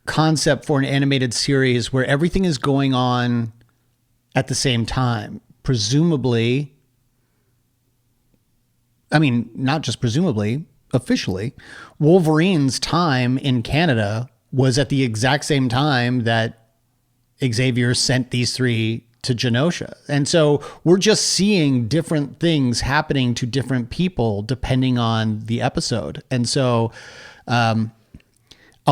concept for an animated series where everything is going on at the same time. Presumably, I mean, not just presumably, officially, Wolverine's time in Canada was at the exact same time that Xavier sent these three to Genosha. And so we're just seeing different things happening to different people depending on the episode. And so I'll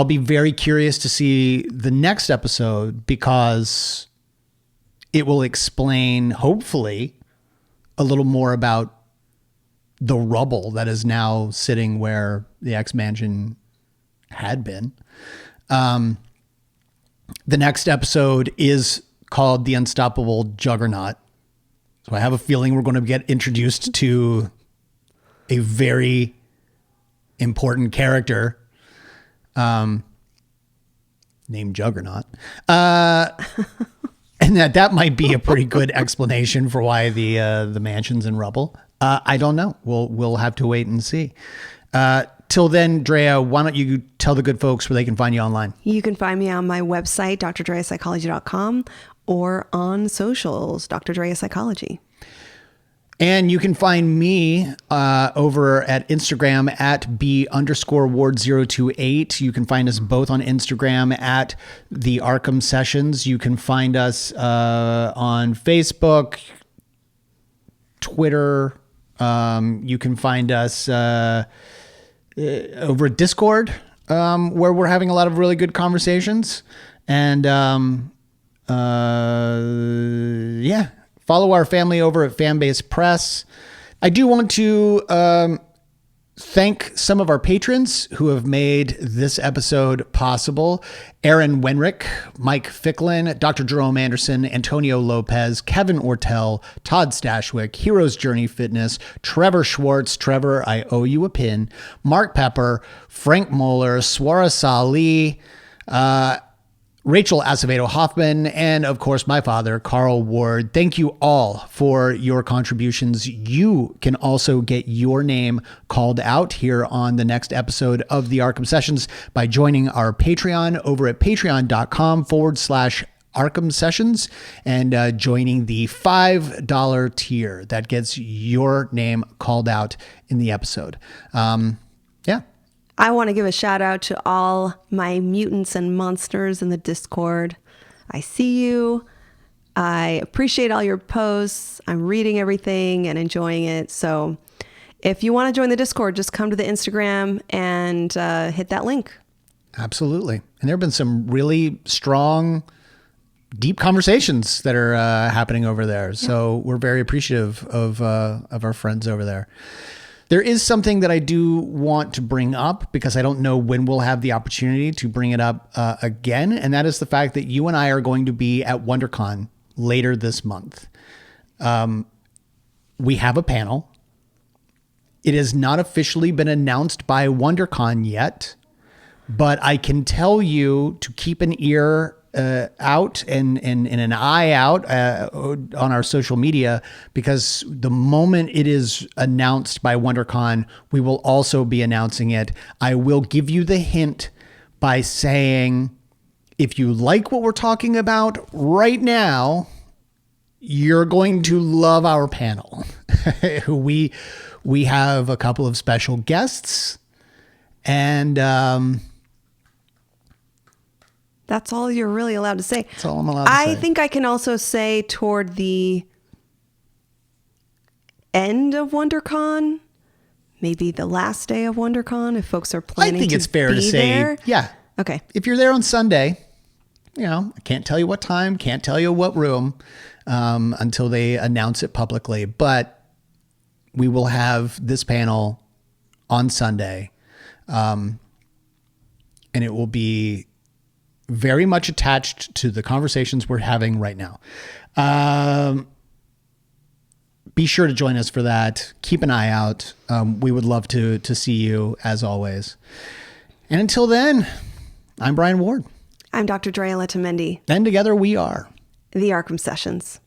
be very curious to see the next episode, because it will explain, hopefully, a little more about the rubble that is now sitting where the X-Mansion had been. The next episode is called The Unstoppable Juggernaut. So I have a feeling we're going to get introduced to a very important character named Juggernaut. And that might be a pretty good explanation for why the mansion's in rubble. I don't know. We'll have to wait and see. Till then, Drea, why don't you tell the good folks where they can find you online? You can find me on my website, drdreapsychology.com, or on socials, Dr. Drea Psychology. And you can find me over at Instagram at B_Ward028. You can find us both on Instagram at the Arkham Sessions. You can find us on Facebook, Twitter. You can find us over at Discord, where we're having a lot of really good conversations. And yeah, follow our family over at Fanbase Press. I do want to thank some of our patrons who have made this episode possible. Aaron Wenrick, Mike Ficklin, Dr. Jerome Anderson, Antonio Lopez, Kevin Ortel, Todd Stashwick, Hero's Journey Fitness, Trevor Schwartz, Trevor, I owe you a pin, Mark Pepper, Frank Moeller, Swara Salih, Rachel Acevedo Hoffman, and of course, my father, Carl Ward. Thank you all for your contributions. You can also get your name called out here on the next episode of the Arkham Sessions by joining our Patreon over at patreon.com/Arkham Sessions and joining the $5 tier. That gets your name called out in the episode. Yeah. I want to give a shout out to all my mutants and monsters in the Discord. I see you. I appreciate all your posts. I'm reading everything and enjoying it. So if you want to join the Discord, just come to the Instagram and hit that link. Absolutely. And there have been some really strong, deep conversations that are happening over there. So we're very appreciative of our friends over there. There is something that I do want to bring up because I don't know when we'll have the opportunity to bring it up again. And that is the fact that you and I are going to be at WonderCon later this month. We have a panel. It has not officially been announced by WonderCon yet, but I can tell you to keep an ear out and an eye out on our social media, because the moment it is announced by WonderCon, we will also be announcing it. I will give you the hint by saying, if you like what we're talking about right now, you're going to love our panel. We have a couple of special guests, and that's all you're really allowed to say. That's all I'm allowed to say. I think I can also say toward the end of WonderCon, maybe the last day of WonderCon, if folks are planning to be there. I think it's fair to say, yeah. Okay. If you're there on Sunday, I can't tell you what time, can't tell you what room until they announce it publicly. But we will have this panel on Sunday, and it will be very much attached to the conversations we're having right now. Be sure to join us for that. Keep an eye out. We would love to see you as always. And until then, I'm Brian Ward. I'm Dr. Drea Letamendi. And together we are the Arkham Sessions.